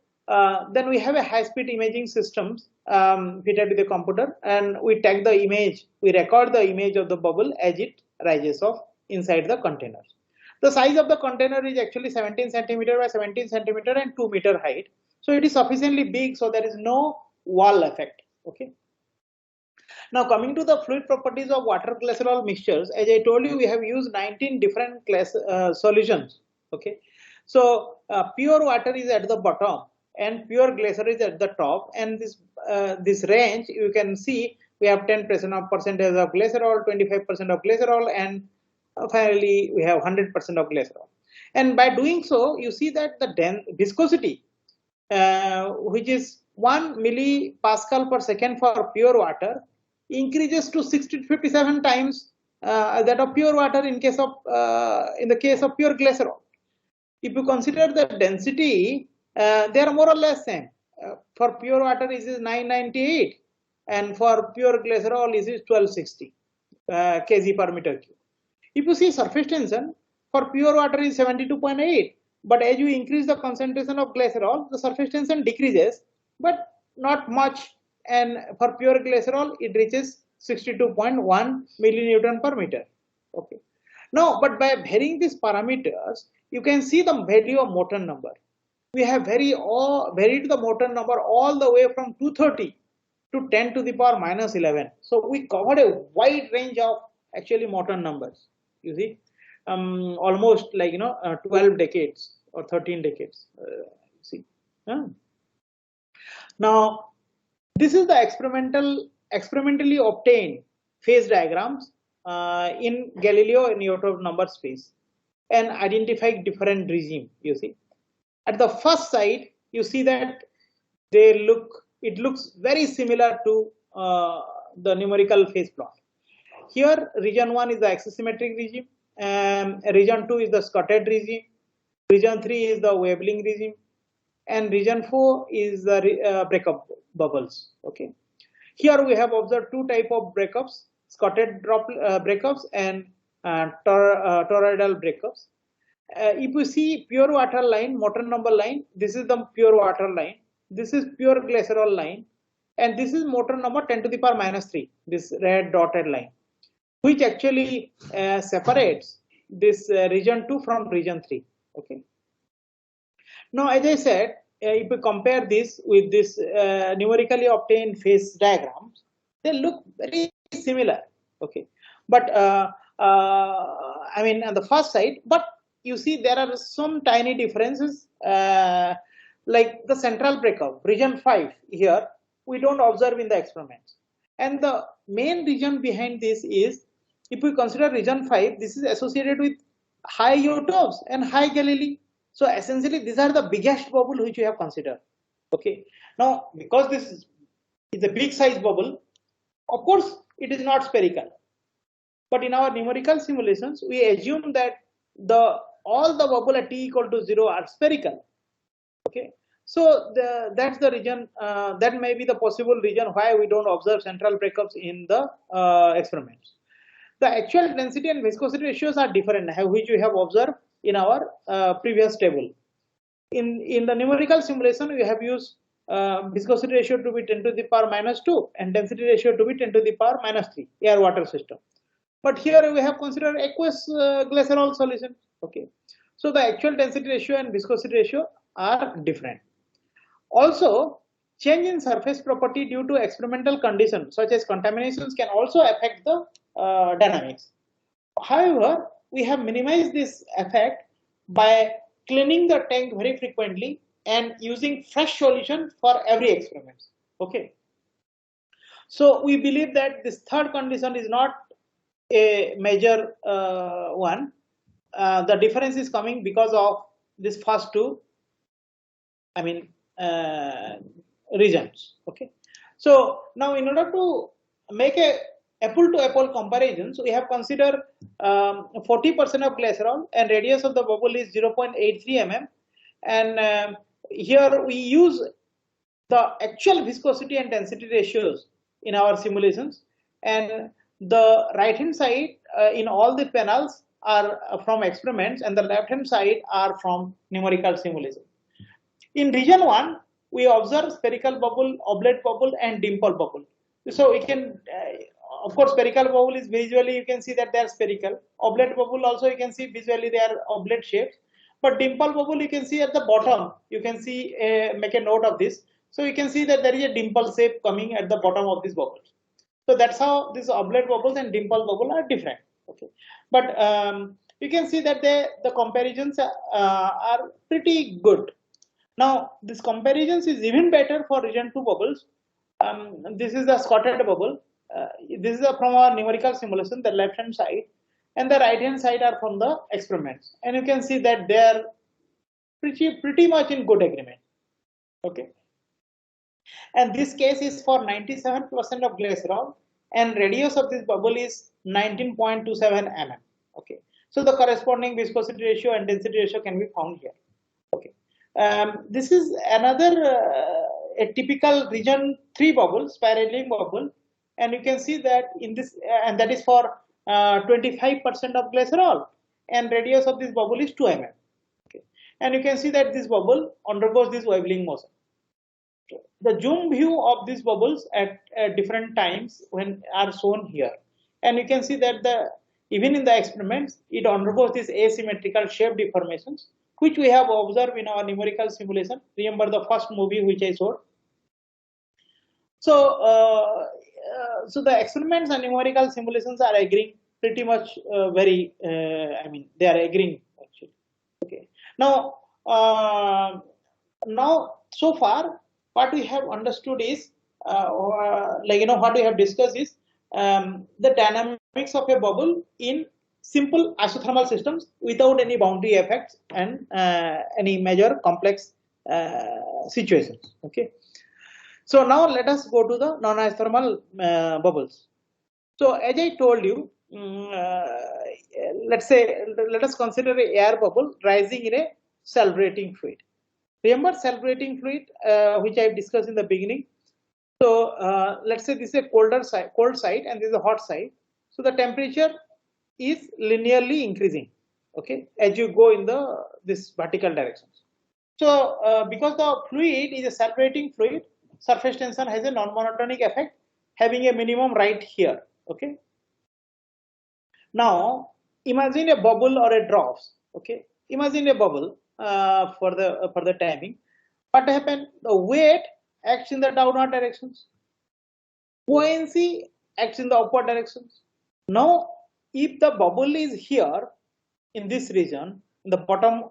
Then we have a high-speed imaging systems fitted with a computer, and we take the image, we record the image of the bubble as it rises off inside the containers. The size of the container is actually 17 centimeter by 17 centimeter and 2 meter height. So it is sufficiently big, so there is no wall effect. Okay. Now coming to the fluid properties of water glycerol mixtures, as I told you, we have used 19 different solutions. Okay, so pure water is at the bottom and pure glycerol is at the top, and this range you can see we have 10% of percentage of glycerol, 25% of glycerol, and finally we have 100% of glycerol. And by doing so, you see that the viscosity, which is 1 millipascal per second for pure water, increases to 57 times that of pure water in the case of pure glycerol. If you consider the density, they are more or less same. For pure water, it is 998, and for pure glycerol, it is 1260 kg per meter cube. If you see surface tension, for pure water is 72.8, but as you increase the concentration of glycerol, the surface tension decreases, but not much. And for pure glycerol, it reaches 62.1 millinewton per meter. Okay. Now, but by varying these parameters, you can see the value of Morton number. We have varied the Morton number all the way from 230 to 10 to the power minus 11. So we covered a wide range of actually Morton numbers. You see, almost like 12 decades or 13 decades. See, now. This is the experimentally obtained phase diagrams in Galileo Newton number space and identified different regime. You see, at the first side, you see that it looks very similar to the numerical phase plot. Here, region 1 is the axisymmetric regime, region 2 is the scattered regime, region 3 is the waveling regime, and region 4 is the breakup bubbles. Okay, here we have observed two type of breakups: scattered breakups and toroidal breakups. If you see pure water line, Morton number line, this is the pure water line, this is pure glycerol line, and this is Morton number 10 to the power minus 3, this red dotted line, which actually separates this region 2 from region 3. Okay. Now, as I said, if we compare this with this numerically obtained phase diagrams, they look very similar. Okay, but I mean on the first side, but you see there are some tiny differences, like the central breakup, region 5 here, we don't observe in the experiments. And the main reason behind this is, if we consider region 5, this is associated with high isotopes and high Galilei. So essentially, these are the biggest bubble which we have considered. Okay. Now, because this is a big size bubble, of course, it is not spherical. But in our numerical simulations, we assume that all the bubble at t equal to 0 are spherical. Okay. So that's the reason, that may be the possible reason why we don't observe central breakups in the experiments. The actual density and viscosity ratios are different, which we have observed in our previous table. In the numerical simulation, we have used viscosity ratio to be 10 to the power minus 2 and density ratio to be 10 to the power minus 3 air water system. But here we have considered aqueous glycerol solution. Okay, so the actual density ratio and viscosity ratio are different. Also, change in surface property due to experimental conditions such as contaminations can also affect the dynamics. However, we have minimized this effect by cleaning the tank very frequently and using fresh solution for every experiment. Okay. So we believe that this third condition is not a major one. The difference is coming because of this first two, regions. Okay. So now in order to make a apple to apple comparison, so we have considered 40% of glycerol and radius of the bubble is 0.83 mm, and here we use the actual viscosity and density ratios in our simulations, and the right hand side in all the panels are from experiments and the left hand side are from numerical simulation. In region 1, we observe spherical bubble, oblate bubble and dimple bubble. So we can, of course, spherical bubble is visually, you can see that they are spherical. Oblate bubble also you can see visually they are oblate shapes. But dimple bubble you can see at the bottom, you can see, make a note of this. So you can see that there is a dimple shape coming at the bottom of this bubble. So that's how these oblate bubbles and dimple bubble are different. Okay, but you can see that the comparisons are pretty good. Now, this comparisons is even better for region 2 bubbles. This is the Scotted bubble. This is from our numerical simulation, the left hand side, and the right hand side are from the experiments. And you can see that they are pretty much in good agreement. Okay. And this case is for 97% of glycerol, and radius of this bubble is 19.27 mm. Okay. So the corresponding viscosity ratio and density ratio can be found here. Okay. This is another a typical region 3 bubble, spiraling bubble, and you can see that in this, and that is for 25% of glycerol, and radius of this bubble is 2 mm. Okay. And you can see that this bubble undergoes this wobbling motion. The zoom view of these bubbles at different times when are shown here, and you can see that even in the experiments it undergoes these asymmetrical shape deformations, which we have observed in our numerical simulation. Remember the first movie which I showed. So, so the experiments and numerical simulations are agreeing pretty much very. They are agreeing actually. Okay. Now, so far, what we have understood is, what we have discussed is the dynamics of a bubble in simple isothermal systems without any boundary effects and any major complex situations. Okay. So now let us go to the non-isothermal bubbles. So as I told you, let us consider an air bubble rising in a celebrating fluid. Remember celebrating fluid, which I have discussed in the beginning. So let's say this is a cold side and this is a hot side. So the temperature is linearly increasing, okay, as you go in this vertical directions. So because the fluid is a separating fluid, surface tension has a non-monotonic effect, having a minimum right here. Okay. Now imagine a bubble or a drops. Okay, imagine a bubble for the timing. What happened? The weight acts in the downward directions. Buoyancy acts in the upward directions. Now, if the bubble is here in this region, in the bottom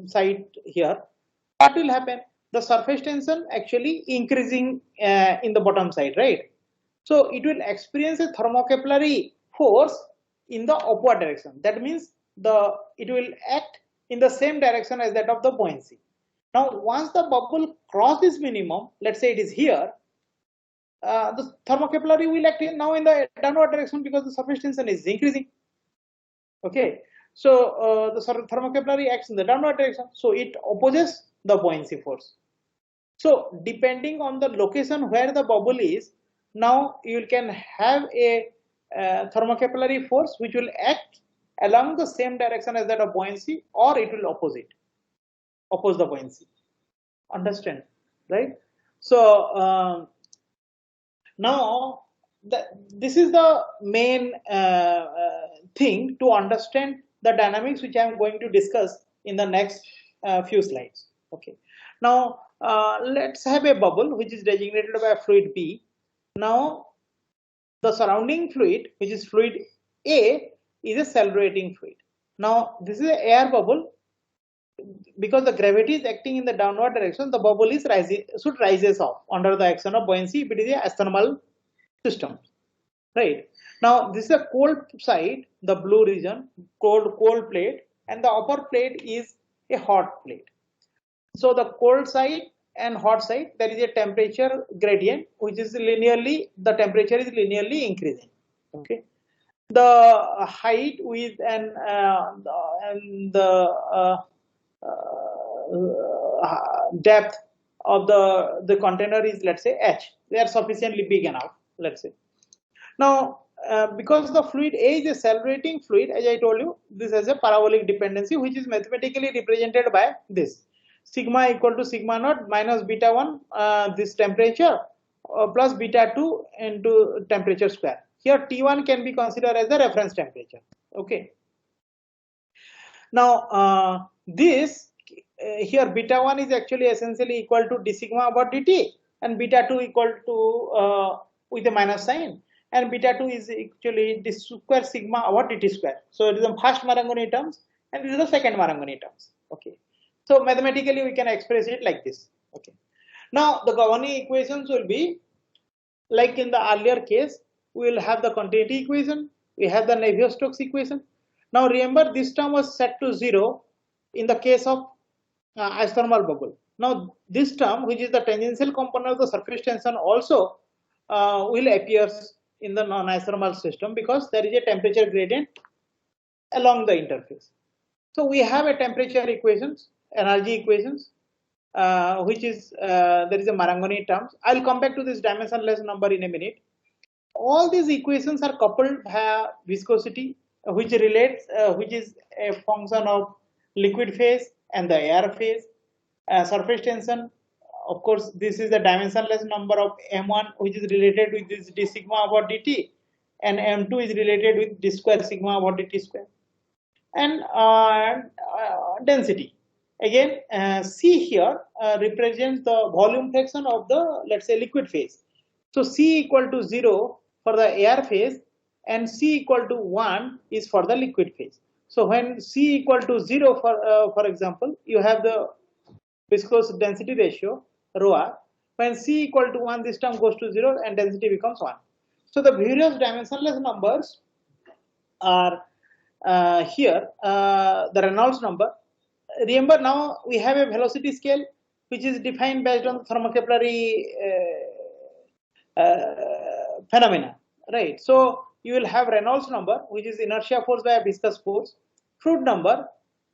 side here, what will happen? The surface tension actually increasing in the bottom side, right? So it will experience a thermocapillary force in the upward direction. That means it will act in the same direction as that of the buoyancy. Now, once the bubble crosses this minimum, let's say it is here, the thermocapillary will act now in the downward direction because the surface tension is increasing. Okay, so the thermocapillary acts in the downward direction, so it opposes the buoyancy force. So depending on the location where the bubble is, now you can have a thermocapillary force which will act along the same direction as that of buoyancy, or it will oppose it. oppose the buoyancy. Understand, right? So now this is the main thing to understand the dynamics, which I am going to discuss in the next few slides. Okay. Now let's have a bubble which is designated by fluid B. Now the surrounding fluid, which is fluid A, is a celebrating fluid. Now this is an air bubble. Because the gravity is acting in the downward direction, the bubble is should rises off under the action of buoyancy if it is a astronautal system. Right. Now this is a cold side, the blue region, cold plate, and the upper plate is a hot plate. So the cold side and hot side, there is a temperature gradient which is linearly, the temperature is linearly increasing. Okay. The height, width, and the depth of the container is, let's say, h. They are sufficiently big enough, let's say. Now because the fluid A is a celebrating fluid, as I told you, this has a parabolic dependency which is mathematically represented by this: sigma equal to sigma naught minus beta 1 this temperature plus beta 2 into temperature square. Here T1 can be considered as the reference temperature. Okay. Now this here beta 1 is actually essentially equal to d sigma about dt, and beta 2 equal to with a minus sign, and beta 2 is actually d square sigma about dt square. So it is the first Marangoni terms and this is the second Marangoni terms. Okay. So mathematically we can express it like this. Okay. Now the governing equations will be like in the earlier case. We will have the continuity equation, we have the Navier-Stokes equation. Now remember, this term was set to 0 in the case of isothermal bubble. Now this term, which is the tangential component of the surface tension, also will appear in the non-isothermal system because there is a temperature gradient along the interface. So we have a temperature equations, energy equations, which is there is a Marangoni terms. I'll come back to this dimensionless number in a minute. All these equations are coupled via viscosity, which relates, which is a function of liquid phase and the air phase. Surface tension, of course, this is the dimensionless number of m1, which is related with this d sigma about dt, and m2 is related with d square sigma about dt square. And density, again, C here represents the volume fraction of the, let's say, liquid phase. So C equal to 0 for the air phase and C equal to 1 is for the liquid phase. So when C equal to 0, for example, you have the viscous density ratio rho r. When C equal to 1, this term goes to 0 and density becomes 1. So the various dimensionless numbers are here, the Reynolds number. Remember, now we have a velocity scale which is defined based on thermocapillary phenomena, right? So you will have Reynolds number, which is inertia force by viscous force, Froude number,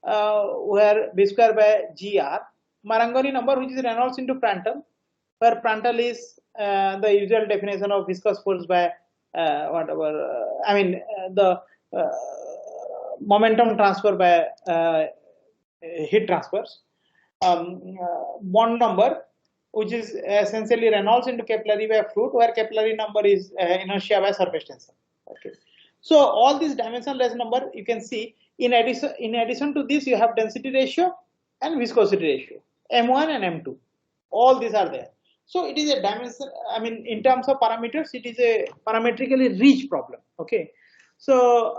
where b square by gr, Marangoni number, which is Reynolds into Prandtl, where Prandtl is the usual definition of viscous force by whatever, the momentum transfer by heat transfers. Bond number, which is essentially Reynolds into capillary by Froude, where capillary number is inertia by surface tension. Okay. So all these dimensionless number you can see. In addition to this, you have density ratio and viscosity ratio, M1 and M2. All these are there. So it is a dimension. In terms of parameters, it is a parametrically rich problem. Okay. So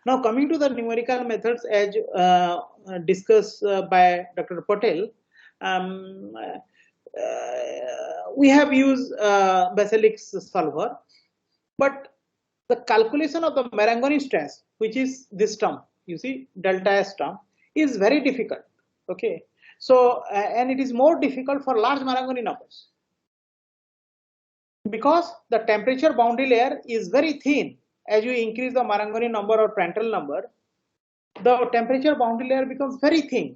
now coming to the numerical methods as discussed by Dr. Patel, we have used Baselik's solver, but the calculation of the Marangoni stress, which is this term, you see, delta S term, is very difficult. Okay, so and it is more difficult for large Marangoni numbers because the temperature boundary layer is very thin. As you increase the Marangoni number or Prandtl number, the temperature boundary layer becomes very thin.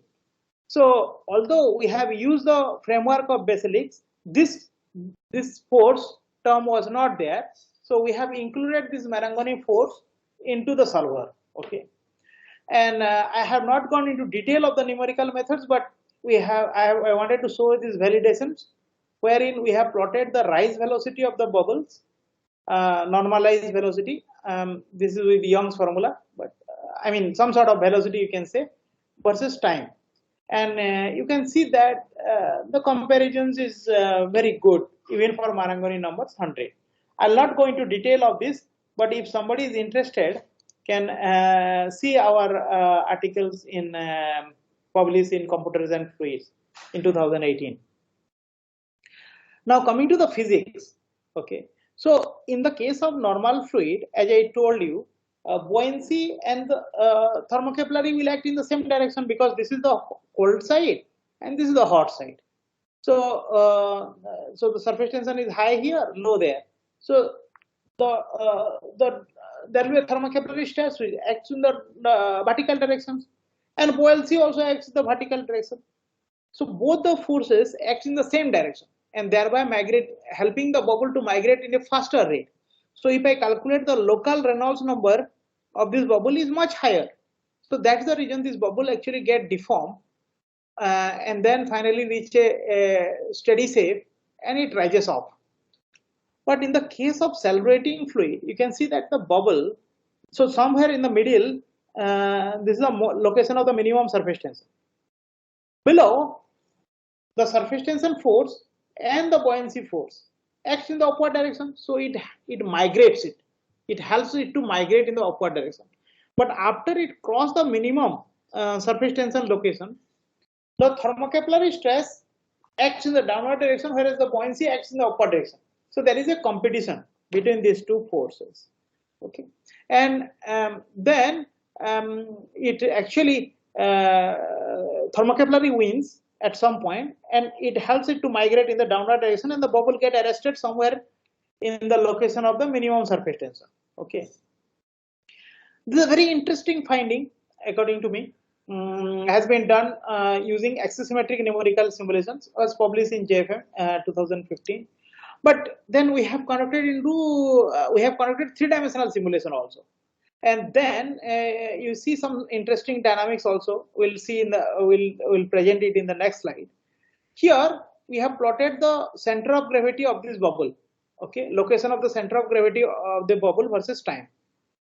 So although we have used the framework of Baselik's, this force term was not there. So we have included this Marangoni force into the solver. Okay, And I have not gone into detail of the numerical methods, but I wanted to show these validations, wherein we have plotted the rise velocity of the bubbles, normalized velocity. This is with Young's formula, but I mean some sort of velocity you can say, versus time. And you can see that the comparisons is very good, even for Marangoni numbers 100. I'll not go into detail of this, but if somebody is interested, can see our articles in published in Computers and Fluids in 2018. Now coming to the physics, okay. So in the case of normal fluid, as I told you, buoyancy and the thermocapillary will act in the same direction, because this is the cold side and this is the hot side. So so the surface tension is high here, low there. So there will be a thermocapillary stress which acts in the vertical directions, and buoyancy also acts in the vertical direction. So both the forces act in the same direction, and thereby helping the bubble to migrate in a faster rate. So if I calculate the local Reynolds number of this bubble is much higher. So that's the reason this bubble actually get deformed and then finally reach a steady shape and it rises off. But in the case of celebrating fluid, you can see that the bubble, so somewhere in the middle, this is the location of the minimum surface tension. Below, the surface tension force and the buoyancy force acts in the upward direction, so it migrates it. It helps it to migrate in the upward direction. But after it crosses the minimum surface tension location, the thermocapillary stress acts in the downward direction, whereas the buoyancy acts in the upward direction. So there is a competition between these two forces. Okay, and then it actually thermocapillary wins at some point, and it helps it to migrate in the downward direction, and the bubble get arrested somewhere in the location of the minimum surface tension. Okay, this is a very interesting finding, according to me. Has been done using axisymmetric numerical simulations, was published in JFM 2015. But then we have conducted three-dimensional simulation also, and then you see some interesting dynamics also. We'll see we'll present it in the next slide. Here we have plotted the center of gravity of this bubble. Okay, location of the center of gravity of the bubble versus time.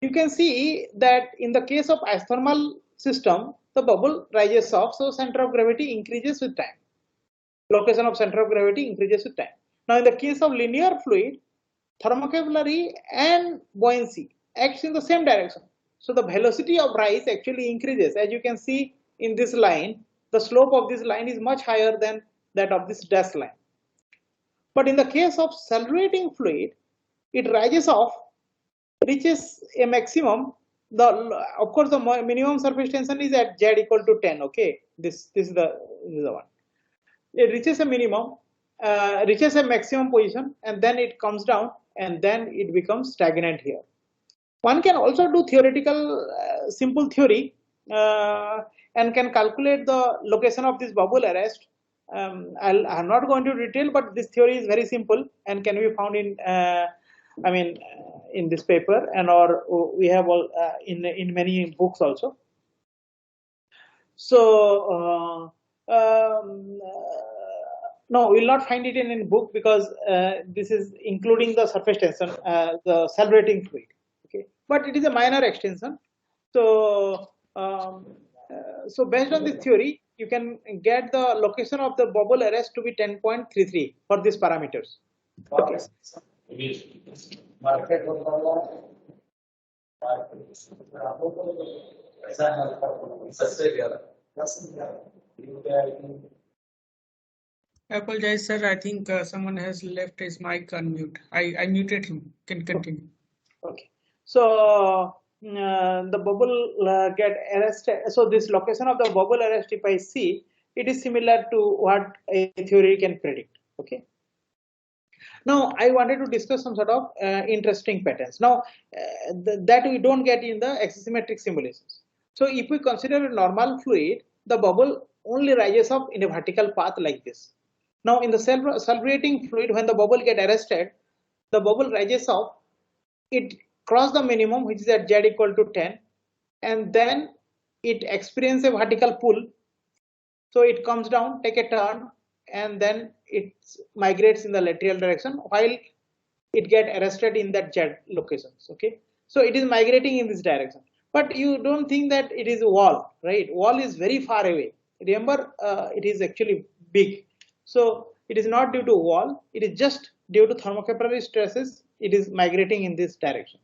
You can see that in the case of isothermal system, the bubble rises off, so center of gravity increases with time. Location of center of gravity increases with time. Now in the case of linear fluid, thermocapillary and buoyancy acts in the same direction. So the velocity of rise actually increases. As you can see in this line, the slope of this line is much higher than that of this dashed line. But in the case of salerating fluid, it rises off, reaches a maximum. Of course the minimum surface tension is at Z equal to 10. Okay, this is the one. It reaches a minimum, reaches a maximum position, and then it comes down, and then it becomes stagnant here. One can also do theoretical simple theory and can calculate the location of this bubble arrest. I'm not going to detail, but this theory is very simple and can be found in in this paper, and or we have all in many books also. So no, we'll not find it in book, because this is including the surface tension, the celebrating fluid. Okay, but it is a minor extension. So so based on this theory, you can get the location of the bubble arrest to be 10.33 for these parameters. Okay. I apologize, sir. I think someone has left his mic on mute. I muted him. Can continue. Okay. So the bubble get arrested. So this location of the bubble arrest, if I see, it is similar to what a theory can predict. Okay. Now I wanted to discuss some sort of interesting patterns. Now that we don't get in the axisymmetric simulations. So if we consider a normal fluid, the bubble only rises up in a vertical path like this. Now in the celebrating fluid, when the bubble get arrested, the bubble rises up, it crosses the minimum, which is at Z equal to 10, and then it experiences a vertical pull. So it comes down, take a turn, and then it migrates in the lateral direction while it get arrested in that Z locations. Okay, so it is migrating in this direction. But you don't think that it is a wall, right? Wall is very far away. Remember, it is actually big. So it is not due to wall. It is just due to thermocapillary stresses. It is migrating in this direction.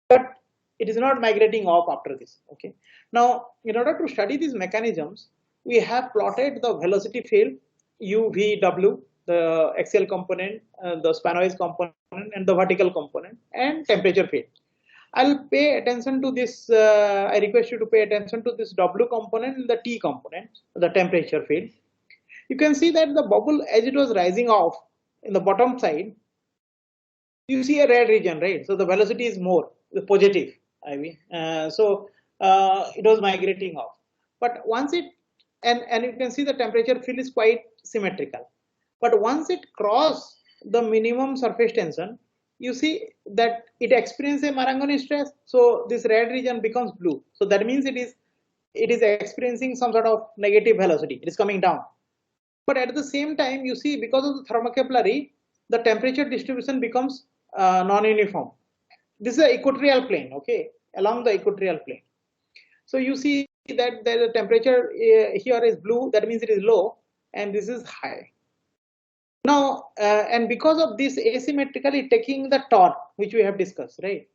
But it is not migrating off after this. Okay. Now, in order to study these mechanisms, we have plotted the velocity field UVW, the axial component, the spanwise component, and the vertical component, and temperature field. I'll pay attention to this. I request you to pay attention to this W component and the T component, the temperature field. You can see that the bubble, as it was rising off in the bottom side, you see a red region, right? So the velocity is more, the positive. I mean, it was migrating off. But once it, and you can see the temperature field is quite symmetrical. But once it crosses the minimum surface tension, you see that it experiences a Marangoni stress. So this red region becomes blue. So that means it is experiencing some sort of negative velocity. It is coming down. But at the same time, you see, because of the thermocapillary, the temperature distribution becomes non-uniform. This is an equatorial plane, okay, along the equatorial plane. So you see that the temperature here is blue, that means it is low, and this is high. Now, and because of this asymmetrically taking the turn, which we have discussed, right?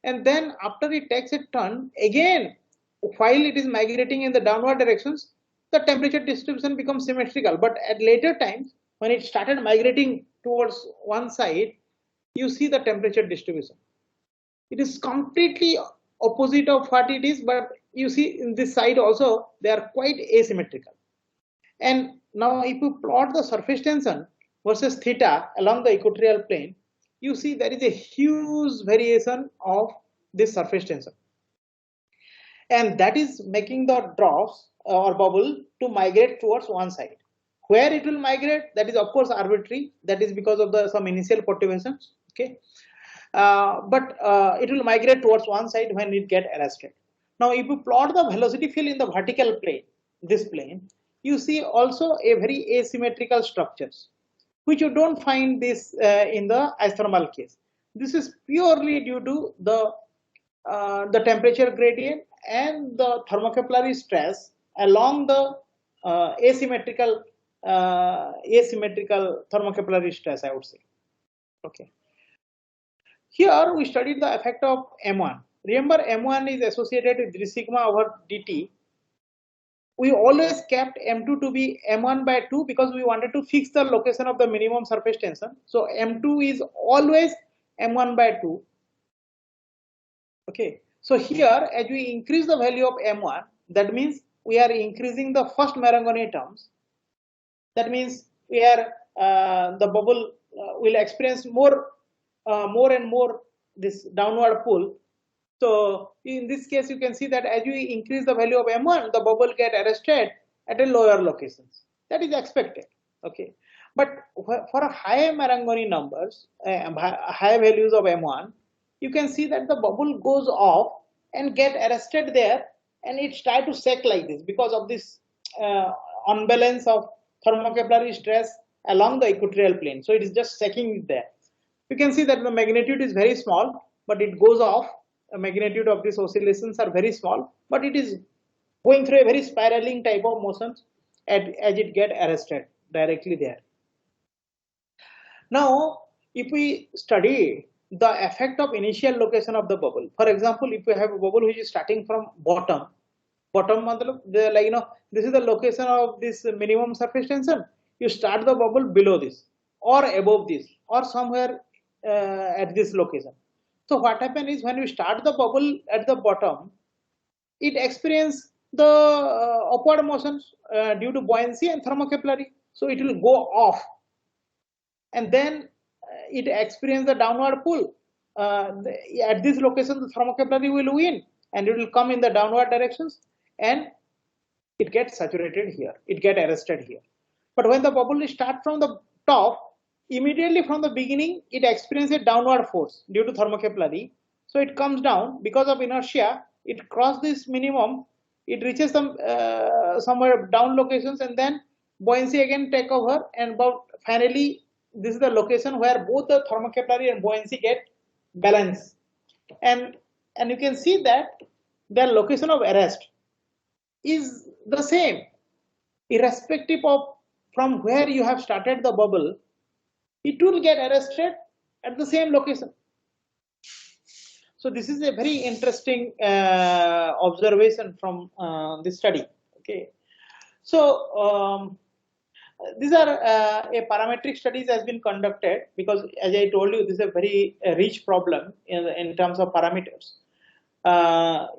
And then after it takes a turn, again, while it is migrating in the downward directions, the temperature distribution becomes symmetrical. But at later times, when it started migrating towards one side, you see the temperature distribution. It is completely opposite of what it is, but you see in this side also, they are quite asymmetrical. And now if you plot the surface tension versus theta along the equatorial plane, you see there is a huge variation of this surface tension. And that is making the drops or bubble to migrate towards one side. Where it will migrate, that is of course arbitrary. That is because of some initial perturbations. Okay, but it will migrate towards one side when it get arrested. Now, if you plot the velocity field in the vertical plane, this plane, you see also a very asymmetrical structures, which you don't find this in the isothermal case. This is purely due to the temperature gradient and the thermocapillary stress along the asymmetrical thermocapillary stress, I would say. Okay. Here we studied the effect of M1. Remember, M1 is associated with d sigma over dt. We always kept M2 to be M1 by 2 because we wanted to fix the location of the minimum surface tension. So M2 is always M1 by 2. Okay. So here, as we increase the value of M1, that means we are increasing the first Marangoni terms. That means we are the bubble will experience more and more this downward pull. So in this case, you can see that as you increase the value of M1, the bubble get arrested at a lower locations. That is expected. Okay, but for a high Marangoni numbers, high values of M1, you can see that the bubble goes off and get arrested there, and it try to sag like this because of this unbalance of thermocapillary stress along the equatorial plane. So it is just sagging there. You can see that the magnitude is very small, but it goes off. The magnitude of these oscillations are very small, but it is going through a very spiraling type of motions as it get arrested directly there. Now, if we study the effect of initial location of the bubble, for example, if you have a bubble which is starting from bottom, this is the location of this minimum surface tension. You start the bubble below this, or above this, or somewhere at this location. So what happens is when you start the bubble at the bottom, it experiences the upward motions due to buoyancy and thermocapillary. So it will go off, and then it experiences the downward pull. At this location, the thermocapillary will win, and it will come in the downward directions, and it gets saturated here. It gets arrested here. But when the bubble starts from the top, immediately from the beginning, it experiences a downward force due to thermocapillary. So it comes down because of inertia. It crosses this minimum. it reaches some somewhere down locations, and then buoyancy again take over, and about finally this is the location where both the thermocapillary and buoyancy get balanced, and you can see that their location of arrest is the same irrespective of from where you have started the bubble. It will get arrested at the same location. So this is a very interesting observation from this study. Okay, so these are a parametric studies has been conducted, because as I told you, this is a very rich problem in terms of parameters.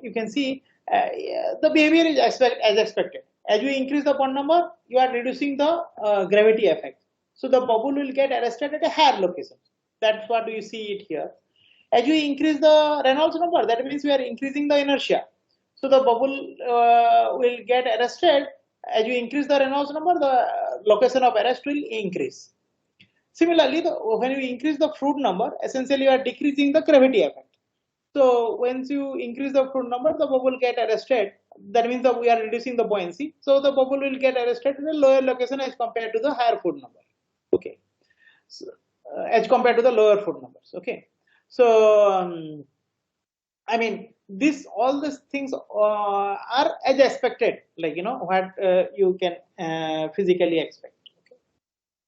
You can see the behavior is as expected. As you increase the bond number, you are reducing the gravity effect. So the bubble will get arrested at a higher location. That's what you see it here. As you increase the Reynolds number, that means we are increasing the inertia. So the bubble will get arrested. As you increase the Reynolds number, the location of arrest will increase. Similarly, when you increase the fruit number, essentially you are decreasing the gravity effect. So once you increase the fruit number, the bubble get arrested. That means that we are reducing the buoyancy. So the bubble will get arrested in a lower location as compared to the higher fruit number. Okay, so, as compared to the lower fruit numbers. Okay. So, I mean, all these things are as expected, like, what you can physically expect. Okay.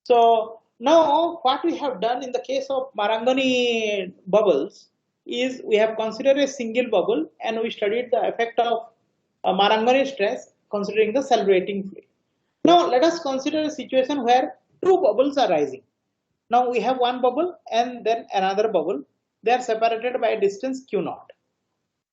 So now what we have done in the case of Marangoni bubbles is we have considered a single bubble, and we studied the effect of Marangoni stress considering the celebrating fluid. Now let us consider a situation where two bubbles are rising. Now we have one bubble and then another bubble. They are separated by a distance q0.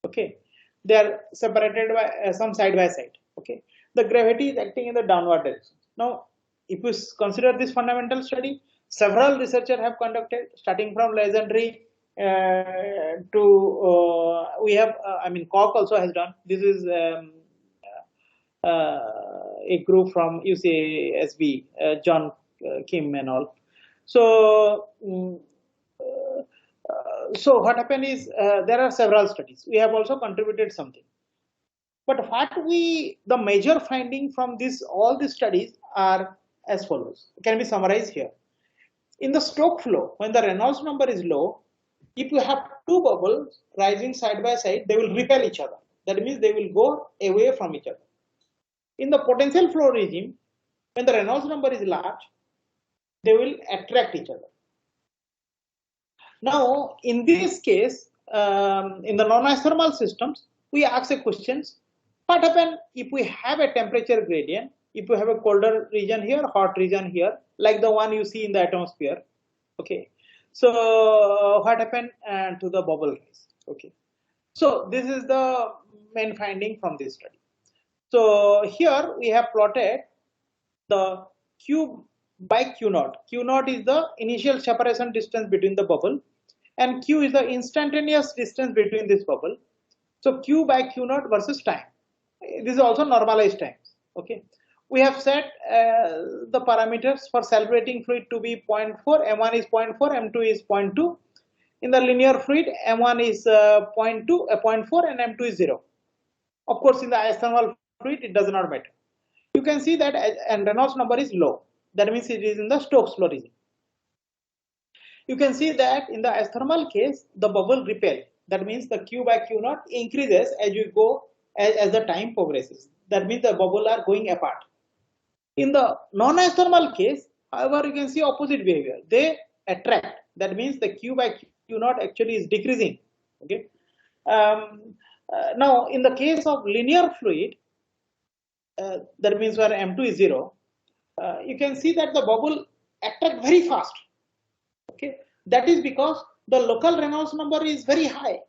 Okay, they are separated by some side by side. Okay, the gravity is acting in the downward direction. Now, if we consider this fundamental study, several researchers have conducted, starting from legendary to we have. I mean, Koch also has done. This is a group from UCSB, John Kim and all. So. So what happened is there are several studies. We have also contributed something. But the major finding from all these studies are as follows. It can be summarized here. In the Stokes flow, when the Reynolds number is low, if you have two bubbles rising side by side, they will repel each other. That means they will go away from each other. In the potential flow regime, when the Reynolds number is large, they will attract each other. Now, in this case, in the non-isothermal systems, we ask a question: what happens if we have a temperature gradient? If we have a colder region here, hot region here, like the one you see in the atmosphere? Okay. So, what happened to the bubble rise? Okay. So, this is the main finding from this study. So, here we have plotted the Q by Q0. Q0 is the initial separation distance between the bubble, and Q is the instantaneous distance between this bubble. So Q by Q0 versus time. This is also normalized times. Okay. We have set the parameters for calibrating fluid to be 0.4. M1 is 0.4, M2 is 0.2. In the linear fluid, M1 is 0.4 and M2 is 0. Of course, in the isothermal fluid, it does not matter. You can see that and Reynolds number is low. That means it is in the Stokes flow region. You can see that in the isothermal case, the bubble repel. That means the Q by Q0 increases as you go as the time progresses. That means the bubble are going apart. In the non-isothermal case, however, you can see opposite behavior. They attract. That means the Q by Q0 actually is decreasing. Okay. Now, in the case of linear fluid, that means where M2 is 0, you can see that the bubble attract very fast. Okay, that is because the local Reynolds number is very high.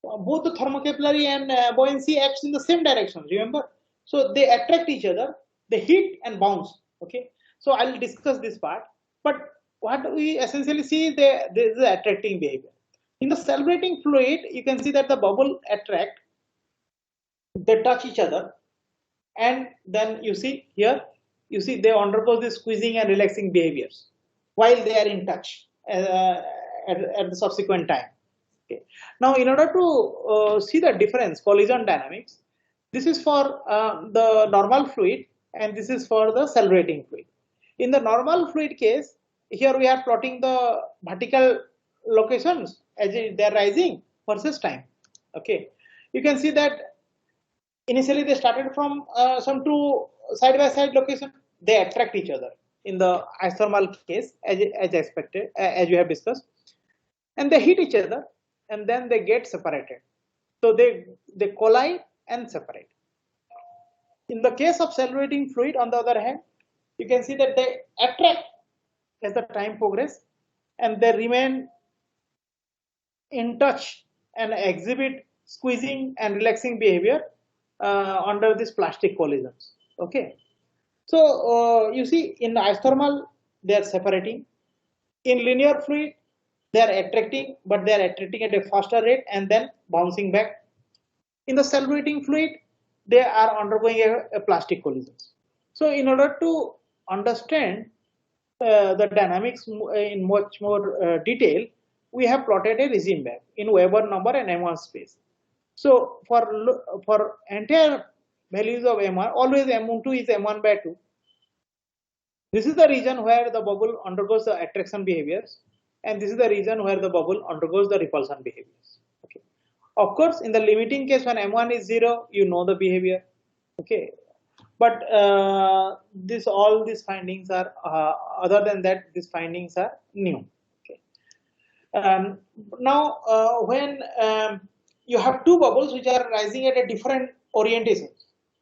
Both the thermocapillary and buoyancy acts in the same direction. Remember, so they attract each other, they hit and bounce. Okay, so I will discuss this part. But what we essentially see is there is the attracting behavior. In the celebrating fluid, you can see that the bubble attract, they touch each other, and then you see here, you see they undergo the squeezing and relaxing behaviors while they are in touch at the subsequent time. Okay. Now, in order to see the difference, collision dynamics, This is for the normal fluid, and this is for the celebrating fluid. In the normal fluid case, here we are plotting the vertical locations as they are rising versus time. Okay, you can see that initially they started from some two side by side location. They attract each other in the isothermal case, as expected, as you have discussed, and they hit each other, and then they get separated. So they collide and separate. In the case of celebrating fluid, on the other hand, you can see that they attract as the time progresses, and they remain in touch and exhibit squeezing and relaxing behavior under these plastic collisions. Okay, so you see in isothermal they are separating. In linear fluid they are attracting, but they are attracting at a faster rate and then bouncing back. In the celebrating fluid they are undergoing a plastic collisions. So in order to understand the dynamics in much more detail, we have plotted a regime map in Weber number and M1 space. So for entire values of M1, always M2 is M1 by 2. This is the region where the bubble undergoes the attraction behaviors, and this is the region where the bubble undergoes the repulsion behaviors. Okay. Of course, in the limiting case, when M1 is 0, you know the behavior. Okay, but all these findings are other than that, these findings are new. Okay. Now, when you have two bubbles which are rising at a different orientation,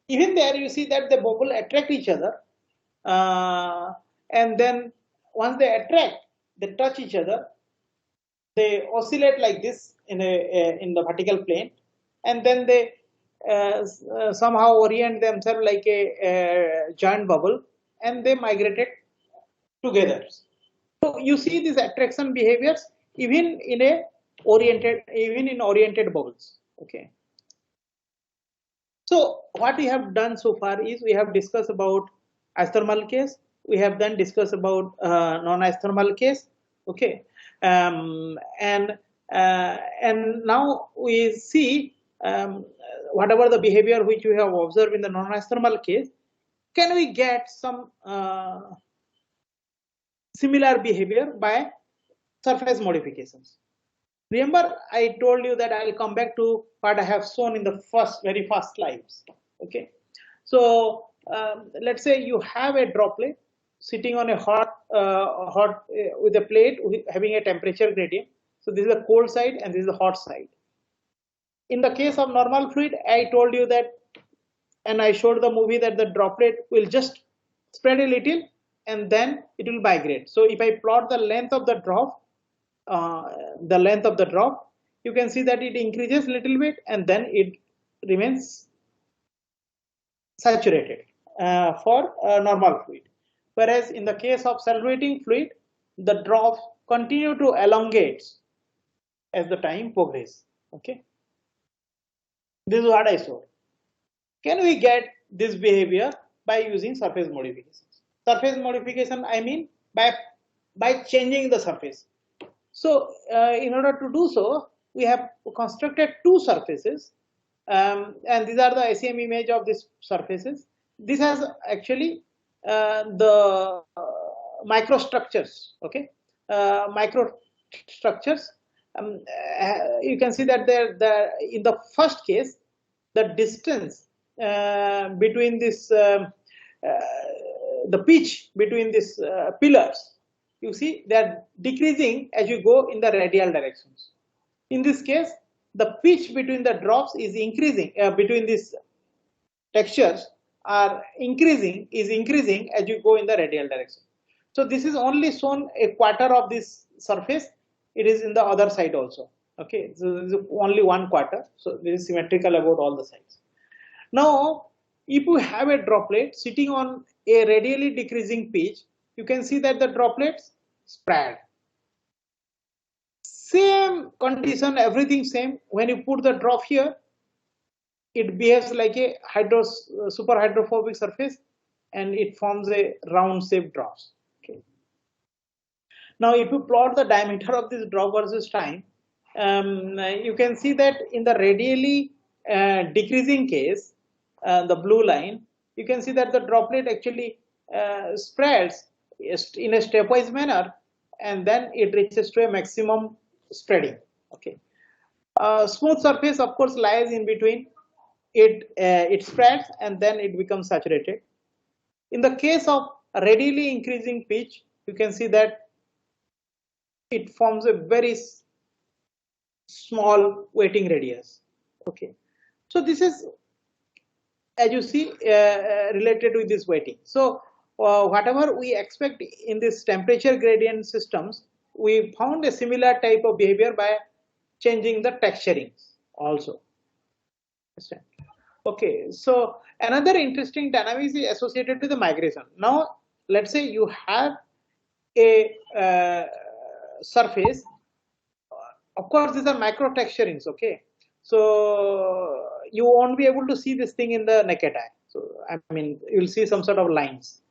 even there you see that the bubble attract each other, and then once they attract, they touch each other, they oscillate like this in the vertical plane, and then they somehow orient themselves like a giant bubble, and they migrated together. So you see these attraction behaviors even in oriented bubbles. Okay. So what we have done so far is we have discussed about isothermal case. We have then discussed about non-isothermal case. Okay, and now we see whatever the behavior which we have observed in the non-isothermal case, can we get some similar behavior by surface modifications? Remember, I told you that I'll come back to what I have shown in the very first slides. Okay, so let's say you have a droplet sitting on a hot with a plate having a temperature gradient. So this is the cold side and this is the hot side. In the case of normal fluid, I told you that, and I showed the movie that the droplet will just spread a little and then it will migrate. So if I plot the length of the drop, you can see that it increases a little bit and then it remains saturated for normal fluid. Whereas in the case of celebrating fluid, the drops continue to elongate as the time progresses. Okay, this is what I showed. Can we get this behavior by using surface modifications? Surface modification, I mean by changing the surface. So in order to do so, we have constructed two surfaces, and these are the SEM image of these surfaces. This has actually the microstructures. Okay, microstructures. You can see that in the first case, the distance between this the pitch between these pillars, you see they are decreasing as you go in the radial directions. In this case, the pitch between the drops is increasing, between these textures are increasing as you go in the radial direction. So this is only shown a quarter of this surface. It is in the other side also. Okay, so this is only 1/4. So this is symmetrical about all the sides. Now, if you have a droplet sitting on a radially decreasing pitch, you can see that the droplets spread. Same condition, everything same. When you put the drop here, it behaves like a super hydrophobic surface, and it forms a round shaped drops. Okay. Now, if you plot the diameter of this drop versus time, you can see that in the radially decreasing case, the blue line, you can see that the droplet actually spreads in a stepwise manner, and then it reaches to a maximum spreading. Okay. Smooth surface, of course, lies in between. It spreads and then it becomes saturated. In the case of readily increasing pitch, you can see that it forms a very small weighting radius. Okay, so this is, as you see, related with this weighting. So whatever we expect in this temperature gradient systems, we found a similar type of behavior by changing the texturings also. Okay, so another interesting dynamic is associated with the migration. Now, let's say you have a surface. Of course, these are micro texturings. Okay, so you won't be able to see this thing in the naked eye. So I mean, you'll see some sort of lines.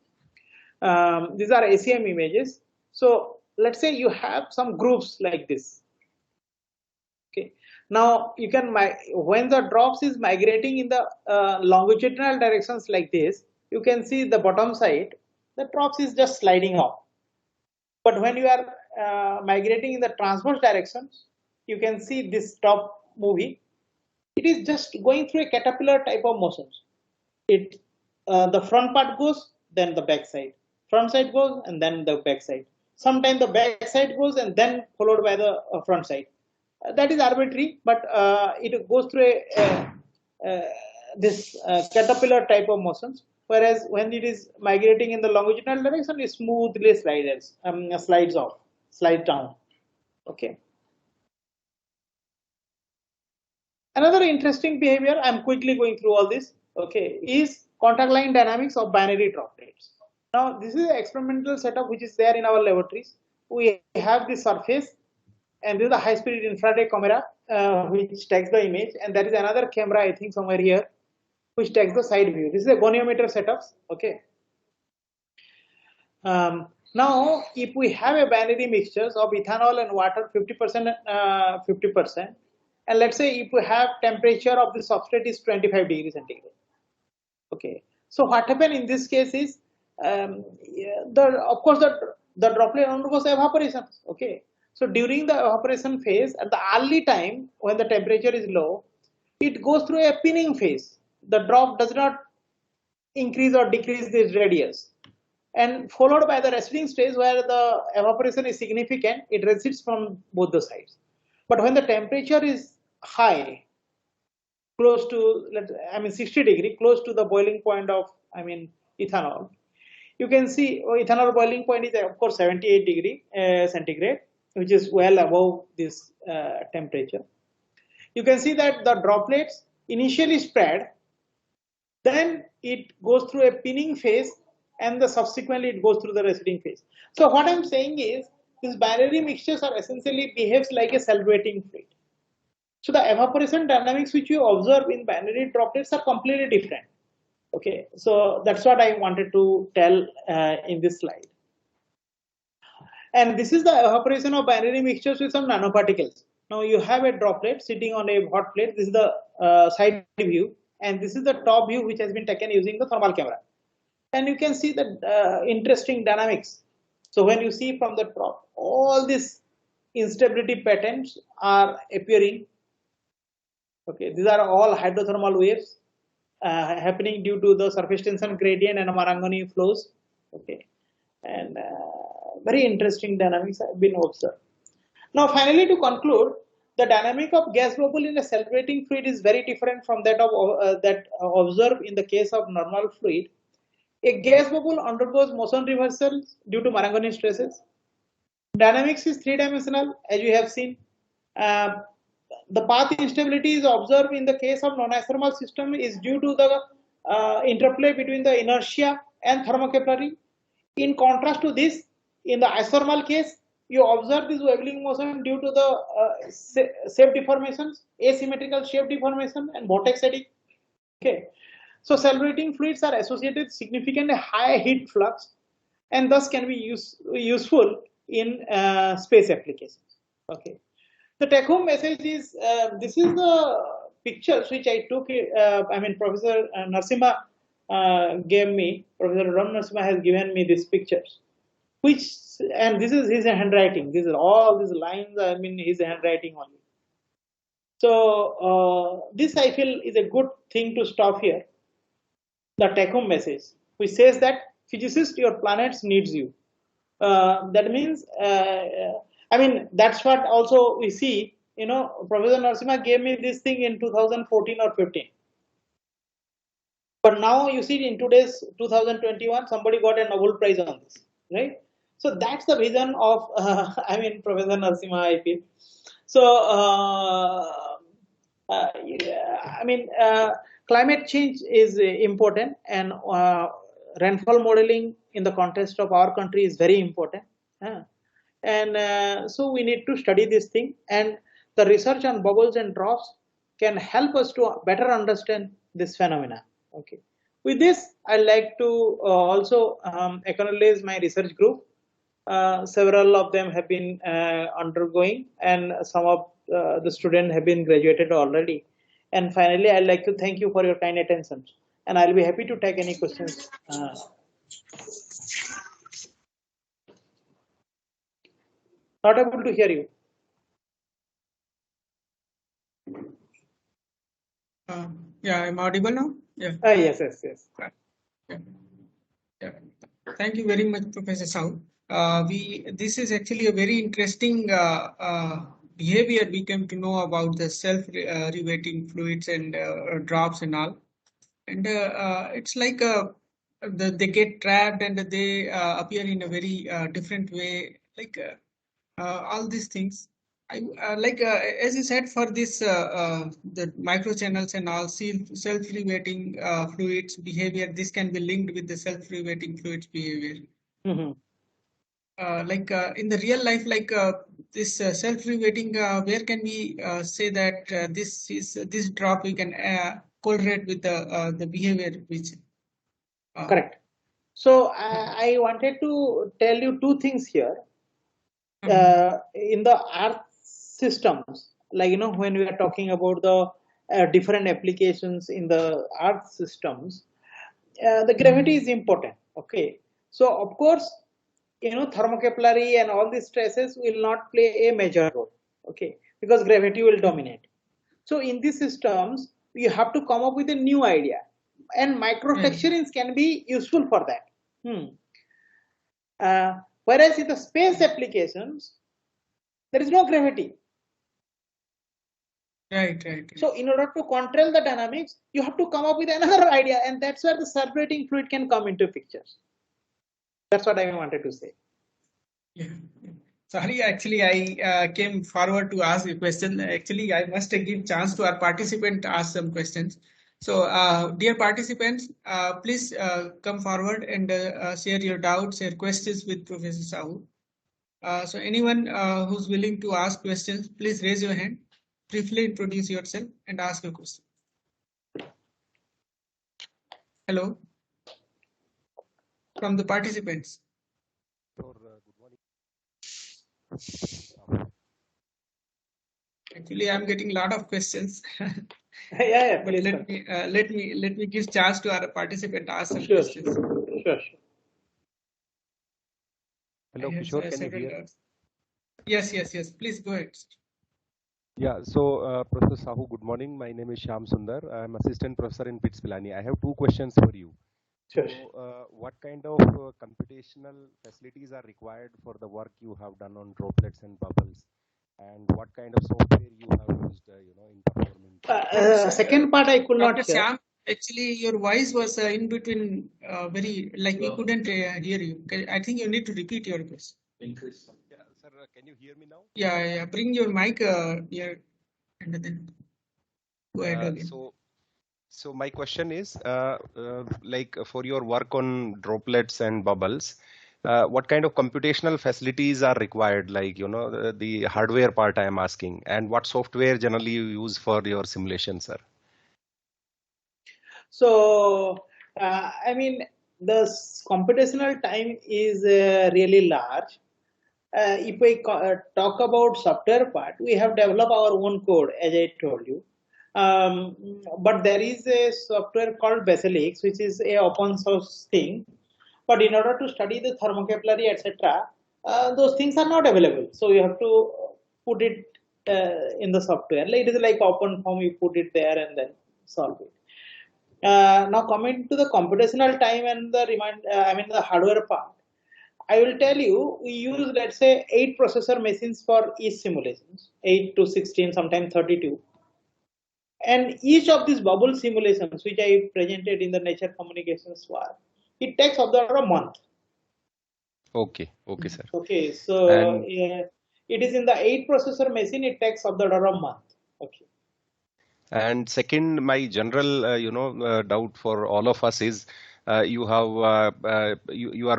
These are ACM images. So let's say you have some grooves like this. Okay. Now you can, when the drops is migrating in the longitudinal directions like this, you can see the bottom side, the drops is just sliding off. But when you are migrating in the transverse directions, you can see this top moving. It is just going through a caterpillar type of motions. The front part goes, then the back side. Front side goes, and then the back side. Sometimes the back side goes, and then followed by the front side. That is arbitrary, but it goes through this caterpillar type of motions. Whereas when it is migrating in the longitudinal direction, it smoothly slides down. Okay. Another interesting behavior, I'm quickly going through all this, okay, is contact line dynamics of binary droplets. Now, this is an experimental setup which is there in our laboratories. We have the surface, and this is the high-speed infrared camera which takes the image, and there is another camera, I think, somewhere here, which takes the side view. This is a goniometer setups. Okay. Now, if we have a binary mixtures of ethanol and water, 50%, 50%, and let's say if we have temperature of the substrate is 25 degrees centigrade. Okay. So what happened in this case is, of course, the droplet undergoes evaporation. Okay. So during the evaporation phase, at the early time when the temperature is low, it goes through a pinning phase. The drop does not increase or decrease this radius, and followed by the receding stage where the evaporation is significant, it recedes from both the sides. But when the temperature is high, close to 60 degree, close to the boiling point of ethanol, you can see ethanol boiling point is of course 78 degree centigrade, which is well above this temperature. You can see that the droplets initially spread, then it goes through a pinning phase, and subsequently it goes through the receding phase. So what I'm saying is, these binary mixtures are essentially behaves like a celebrating fluid. So the evaporation dynamics which you observe in binary droplets are completely different. Okay, so that's what I wanted to tell in this slide. And this is the evaporation of binary mixtures with some nanoparticles. Now you have a droplet sitting on a hot plate. This is the side view, and this is the top view which has been taken using the thermal camera. And you can see the interesting dynamics. So when you see from the top, all these instability patterns are appearing. Okay, these are all hydrothermal waves happening due to the surface tension gradient and Marangoni flows. Okay, and very interesting dynamics have been observed. Now, finally, to conclude, the dynamic of gas bubble in a celebrating fluid is very different from that of observed in the case of normal fluid. A gas bubble undergoes motion reversals due to Marangoni stresses. Dynamics is three-dimensional, as you have seen. The path instability is observed in the case of non-isothermal system is due to the interplay between the inertia and thermocapillary. In contrast to this, in the isothermal case, you observe this waveling motion due to the shape deformations, asymmetrical shape deformation, and vortex eddy. Okay, so celebrating fluids are associated with significantly high heat flux, and thus can be useful in space applications. Okay, the take-home message is this is the pictures which I took. Professor Narasimha gave me. Professor Ram Narasimha has given me these pictures, which, and this is his handwriting. These are all these lines. His handwriting only. So this I feel is a good thing to stop here. The take-home message, which says that physicist, your planets needs you. That means, that's what also we see. Professor Narasimha gave me this thing in 2014 or 15. But now you see in today's 2021, somebody got a Nobel Prize on this, right? So that's the vision of, Professor Narasimha, I feel. So, climate change is important, and rainfall modeling in the context of our country is very important. So we need to study this thing, and the research on bubbles and drops can help us to better understand this phenomena. Okay. With this, I'd like to also acknowledge my research group. Several of them have been undergoing, and some of the students have been graduated already. And finally, I'd like to thank you for your kind attention, and I'll be happy to take any questions. Not able to hear you. Yeah, I'm audible now? Yeah. Yes. Yeah. Thank you very much, Professor Sahu. This is actually a very interesting behavior we came to know about the self-rewating fluids and drops and all. And it's like they get trapped and they appear in a very different way, like all these things. As you said, for this the microchannels and all self-rewating fluids behavior, this can be linked with the self-rewating fluids behavior. Mm-hmm. In the real life, this self-rewating, where can we say that this drop we can correlate with the behavior which correct. So I wanted to tell you two things here. In the earth systems, when we are talking about the different applications in the earth systems, the gravity is important. Okay, so of course, thermocapillary and all these stresses will not play a major role. Okay, because gravity will dominate. So in these systems, you have to come up with a new idea, and microtexturings can be useful for that. Whereas in the space applications, there is no gravity. Right. So in order to control the dynamics, you have to come up with another idea, and that's where the circulating fluid can come into pictures. That's what I wanted to say. Yeah. Sorry, actually, I came forward to ask a question. Actually, I must give chance to our participant to ask some questions. So, dear participants, please come forward and share your doubts, share questions with Professor Sahu. So anyone who's willing to ask questions, please raise your hand, briefly introduce yourself and ask your question. Hello, from the participants. Good morning. Actually, I'm getting a lot of questions. Yeah. But let me give chance to our participant to ask some questions. Sure. Hello, Kishore, can you hear? Yes. Please go ahead. Yeah, so Professor Sahu, good morning. My name is Shyam Sundar. I'm assistant professor in BITS Pilani. I have two questions for you. Sure. So, what kind of computational facilities are required for the work you have done on droplets and bubbles? And what kind of software you have used, in performing? Second part I could not hear. Shyam, actually, your voice was in between, we couldn't hear you. I think you need to repeat your question. Yeah, sir, can you hear me now? Yeah. Bring your mic here and then go ahead again. So my question is, for your work on droplets and bubbles, what kind of computational facilities are required? The hardware part I am asking, and what software generally you use for your simulation, sir? So, the computational time is really large. If we talk about software part, we have developed our own code, as I told you. But there is a software called Basilix, which is a open source thing. But in order to study the thermocapillary, etc., those things are not available. So you have to put it in the software. Like, it is like open form, you put it there and then solve it. Now coming to the computational time and the the hardware part, I will tell you, we use, let's say, 8 processor machines for each simulations, 8 to 16, sometimes 32. And each of these bubble simulations, which I presented in the Nature Communications war, it takes of the order of a month. Okay, okay, sir. Okay, so And it is in the 8 processor machine, it takes of the order of a month. Okay. And second, my general, doubt for all of us is you are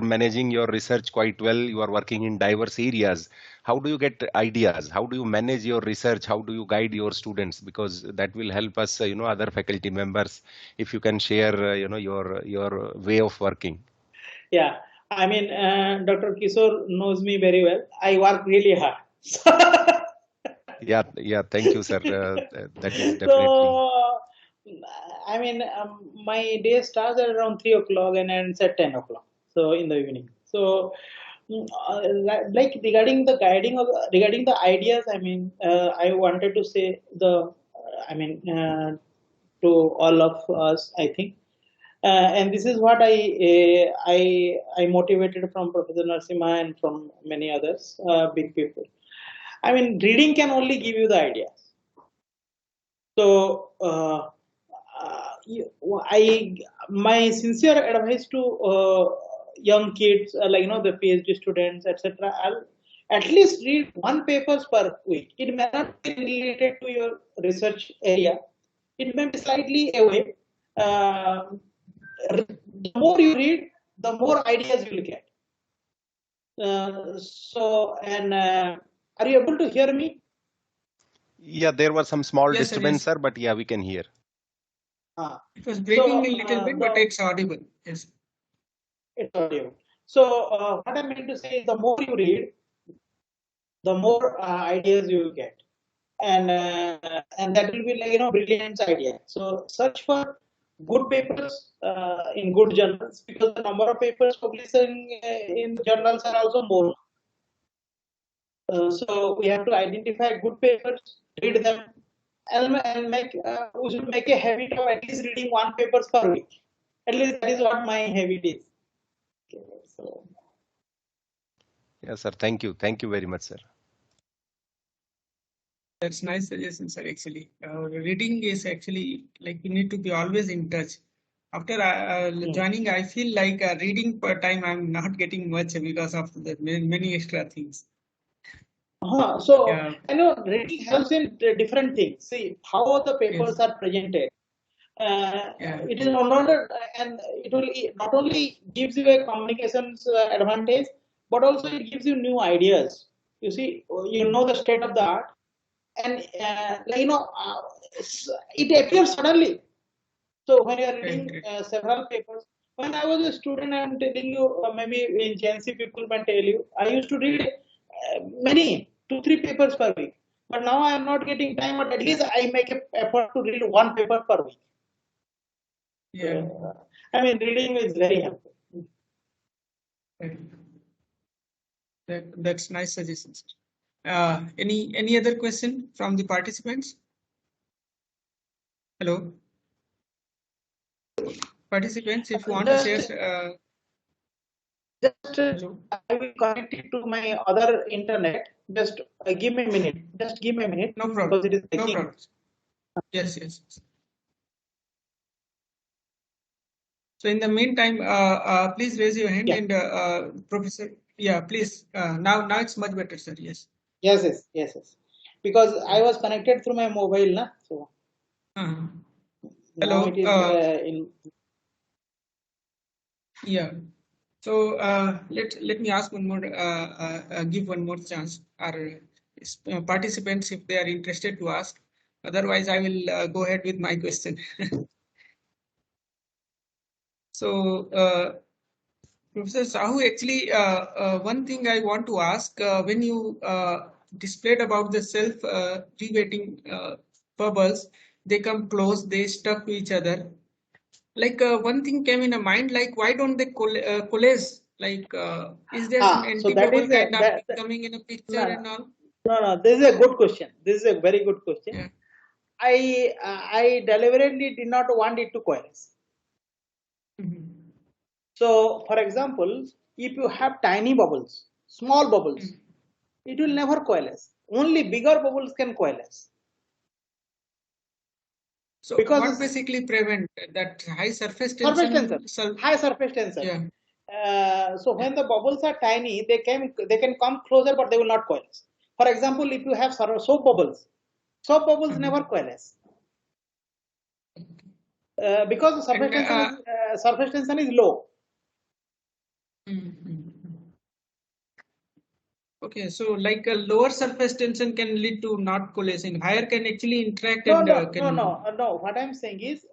managing your research quite well. You are working in diverse areas. How do you get ideas? How do you manage your research? How do you guide your students? Because that will help us, other faculty members. If you can share, your way of working. Yeah, Dr. Kishore knows me very well. I work really hard. Yeah. Thank you, sir. That is definitely. So, my day starts at around 3 o'clock and ends at 10 o'clock. So, in the evening. So, like regarding the regarding the ideas, I wanted to say to all of us, I think. And this is what I motivated from Professor Narasimha and from many others, big people. Reading can only give you the ideas. So my sincere advice to young kids, the PhD students, etc., at least read 1 papers per week. It may not be related to your research area. It may be slightly away. The more you read, the more ideas you will get. Are you able to hear me? Yeah, there was some small Yes, sir, disturbance, yes. sir, but yeah, we can hear. It was breaking a little bit, but it's audible. Yes. It's audible. So what I meant to say is, the more you read, the more ideas you will get, and that will be like brilliant idea. So search for good papers in good journals, because the number of papers publishing in journals are also more. So we have to identify good papers, read them, and we should make a habit of at least reading 1 papers per week. At least that is what my habit is. Okay, so. Yes, sir. Thank you. Thank you very much, sir. That's nice suggestion, sir. Actually, reading is actually like you need to be always in touch. After joining, I feel like reading per time I'm not getting much because of the many extra things. So Yeah. reading helps in different things. See how the papers are presented. It is and it will not only gives you a communications advantage, but also it gives you new ideas. You see, you know the state of the art, and it appears suddenly. So when you are reading several papers, when I was a student, I'm telling you, maybe in GNC people might tell you, I used to read many 2-3 papers per week. But now I am not getting time, but at least I make an effort to read 1 paper per week. Yeah. Reading is very helpful. That's nice suggestions. Any other question from the participants? Hello, participants, if you want to share. I will connect it to my other internet. Just give me a minute. Just give me a minute. No problem. Because it is no problem. Yes. So in the meantime, please raise your hand, and Professor. Yeah, please. Now it's much better, sir. Yes. Yes. Because I was connected through my mobile, na. So. Hello. It is Yeah. So let me ask one more. Give one more chance. Our participants, if they are interested, to ask. Otherwise, I will go ahead with my question. So, Professor Sahu, actually, one thing I want to ask, when you displayed about the self-reweighting bubbles, they come close, they stuck to each other. Like one thing came in a mind, like why don't they coalesce? Like is there some So that anti-bubble is kind of thing coming in a picture no, and all? no. This is a good question. This is a very good question. Yeah. I deliberately did not want it to coalesce. So, for example, if you have tiny bubbles, small bubbles, it will never coalesce. Only bigger bubbles can coalesce. So Because what basically prevent that high surface tension? High surface tension. Yeah. So when the bubbles are tiny, they can come closer, but they will not coalesce. For example, if you have soap bubbles never coalesce. Because the surface tension is low. Okay, so like a lower surface tension can lead to not coalescing. Higher can actually interact No. What I'm saying is,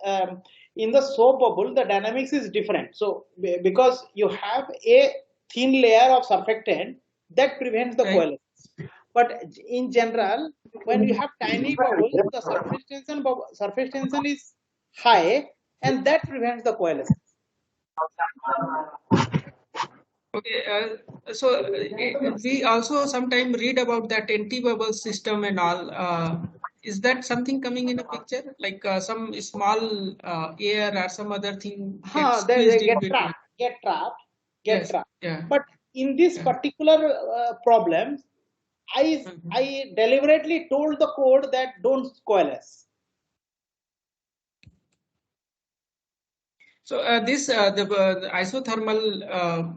in the soap bubble, the dynamics is different. So because you have a thin layer of surfactant that prevents the coalescence. But in general, when you have tiny bubbles, the surface tension is high, and that prevents the coalescence. Okay, so we also sometimes read about that anti-bubble system and all. Is that something coming in a picture? Like some small air or some other thing gets squeezed in between? Get trapped. Yeah. But in this particular problem, I deliberately told the code that don't coalesce. So this the isothermal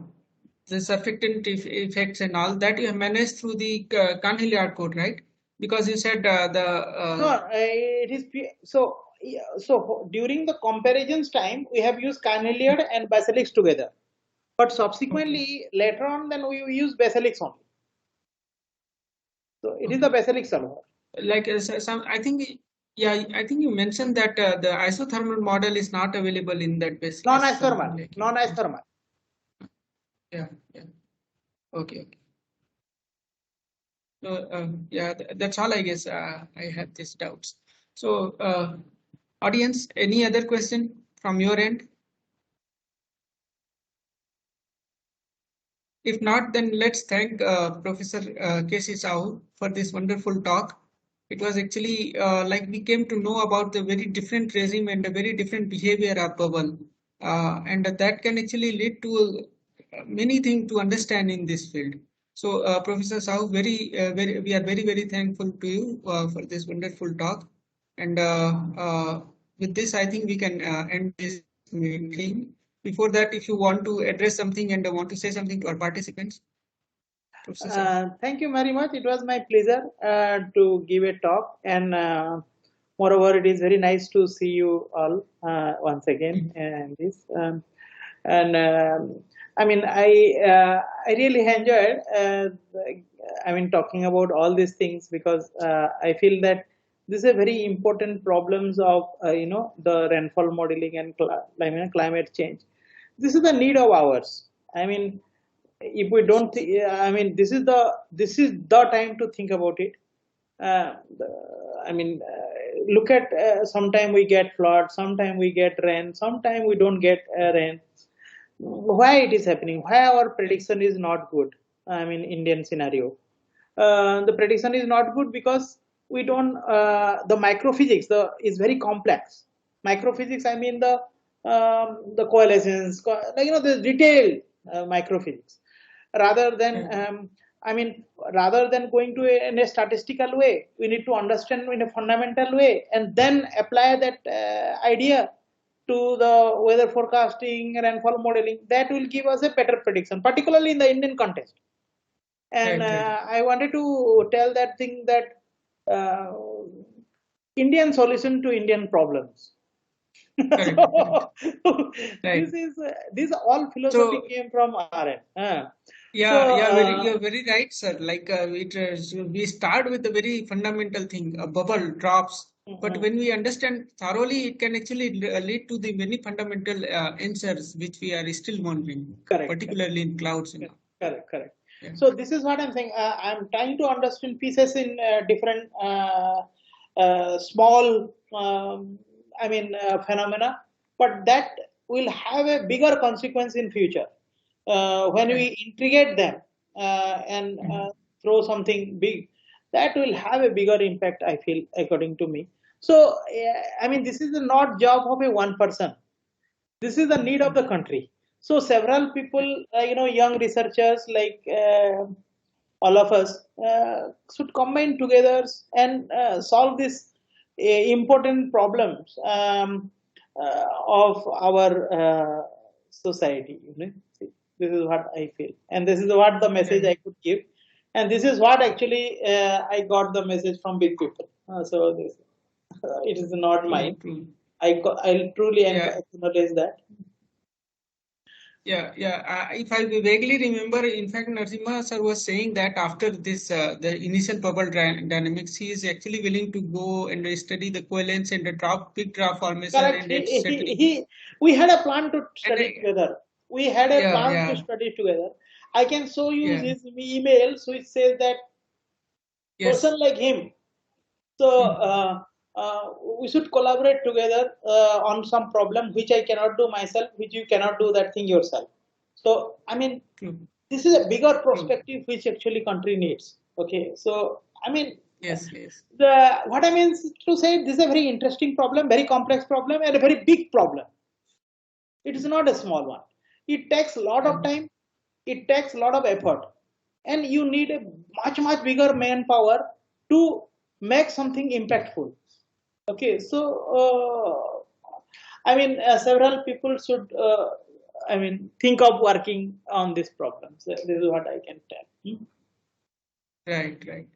the surfactant effects and all that you have managed through the Canhilliard code, right? Because you said No, it is so. So during the comparisons time, we have used Canhilliard and Baselix together, but subsequently later on, then we use Baselix only. So it is the Baselix solver. Like some, I think. Yeah, I think you mentioned that the isothermal model is not available in that basis. Non-isothermal. Yeah. Okay. Yeah, that's all I guess. I had these doubts. So, audience, any other question from your end? If not, then let's thank Professor K.C. Sahu for this wonderful talk. It was actually like we came to know about the very different regime and the very different behavior of bubble. And that can actually lead to many things to understand in this field. So, Professor Sahu, we are very thankful to you for this wonderful talk. And with this, I think we can end this meeting. Before that, if you want to address something and want to say something to our participants. Thank you very much. It was my pleasure to give a talk, and moreover, it is very nice to see you all once again. And this, I mean, I really enjoyed. Talking about all these things because I feel that this is a very important problems of the rainfall modeling and climate change. This is the need of ours. I mean, if we don't, this is the time to think about it. Look at sometime we get flood, sometime we get rain, sometime we don't get rain. Why it is happening? Why our prediction is not good? Indian scenario. The prediction is not good because we don't. The microphysics is very complex. Microphysics, the coalescence, the detailed microphysics. Rather than going to in a statistical way, we need to understand in a fundamental way and then apply that idea to the weather forecasting and rainfall modeling. That will give us a better prediction, particularly in the Indian context. And I wanted to tell that thing that Indian solution to Indian problems. This all philosophy came from our end. You're very right, sir. Like we start with a very fundamental thing, a bubble drops. But when we understand thoroughly, it can actually lead to the many fundamental answers which we are still wondering, particularly in clouds. Correct. Yeah. So this is what I'm saying. I'm trying to understand pieces in different small phenomena, but that will have a bigger consequence in future when we integrate them and throw something big. That will have a bigger impact, I feel, according to me. So, this is not job of a one person. This is the need of the country. So several people, young researchers like all of us should combine together and solve these important problems of our society. This is what I feel, and this is what the message I could give, and this is what actually I got the message from big people. So this, it is not mine. I truly acknowledge that. If I vaguely remember, in fact, Narasimha sir was saying that after this, the initial bubble dynamics, he is actually willing to go and study the coalescence and the big drop formation. Correct. And we had a plan to study together. We had a plan to study together. I can show you his emails, which says that person like him. So we should collaborate together on some problem which I cannot do myself, which you cannot do that thing yourself. So this is a bigger perspective which actually country needs. Okay, so what I mean to say, this is a very interesting problem, very complex problem, and a very big problem. It is not a small one. It takes a lot of time. It takes a lot of effort, and you need a much bigger manpower to make something impactful. Okay, so several people should think of working on this problem. So this is what I can tell. Right.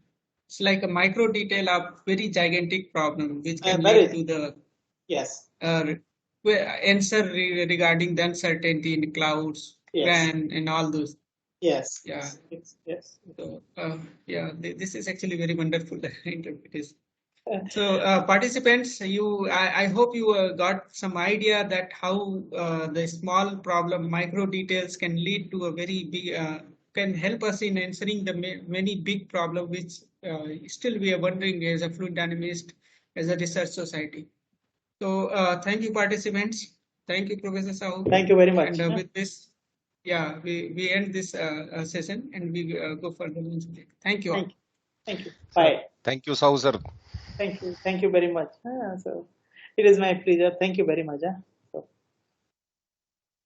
It's like a micro detail of very gigantic problem, which can lead to the answer regarding the uncertainty in clouds, and all those. Yes. So this is actually very wonderful interpretation. So participants, I hope you got some idea that how the small problem, micro details can lead to a very big, can help us in answering the many big problems which still we are wondering as a fluid dynamist, as a research society. So thank you, participants. Thank you, Professor Sahu. Thank you very much. And with this, we end this session and we go further. Thank you all. Thank you. Bye. Thank you, Sahu sir. Thank you very much. So it is my pleasure. Thank you very much.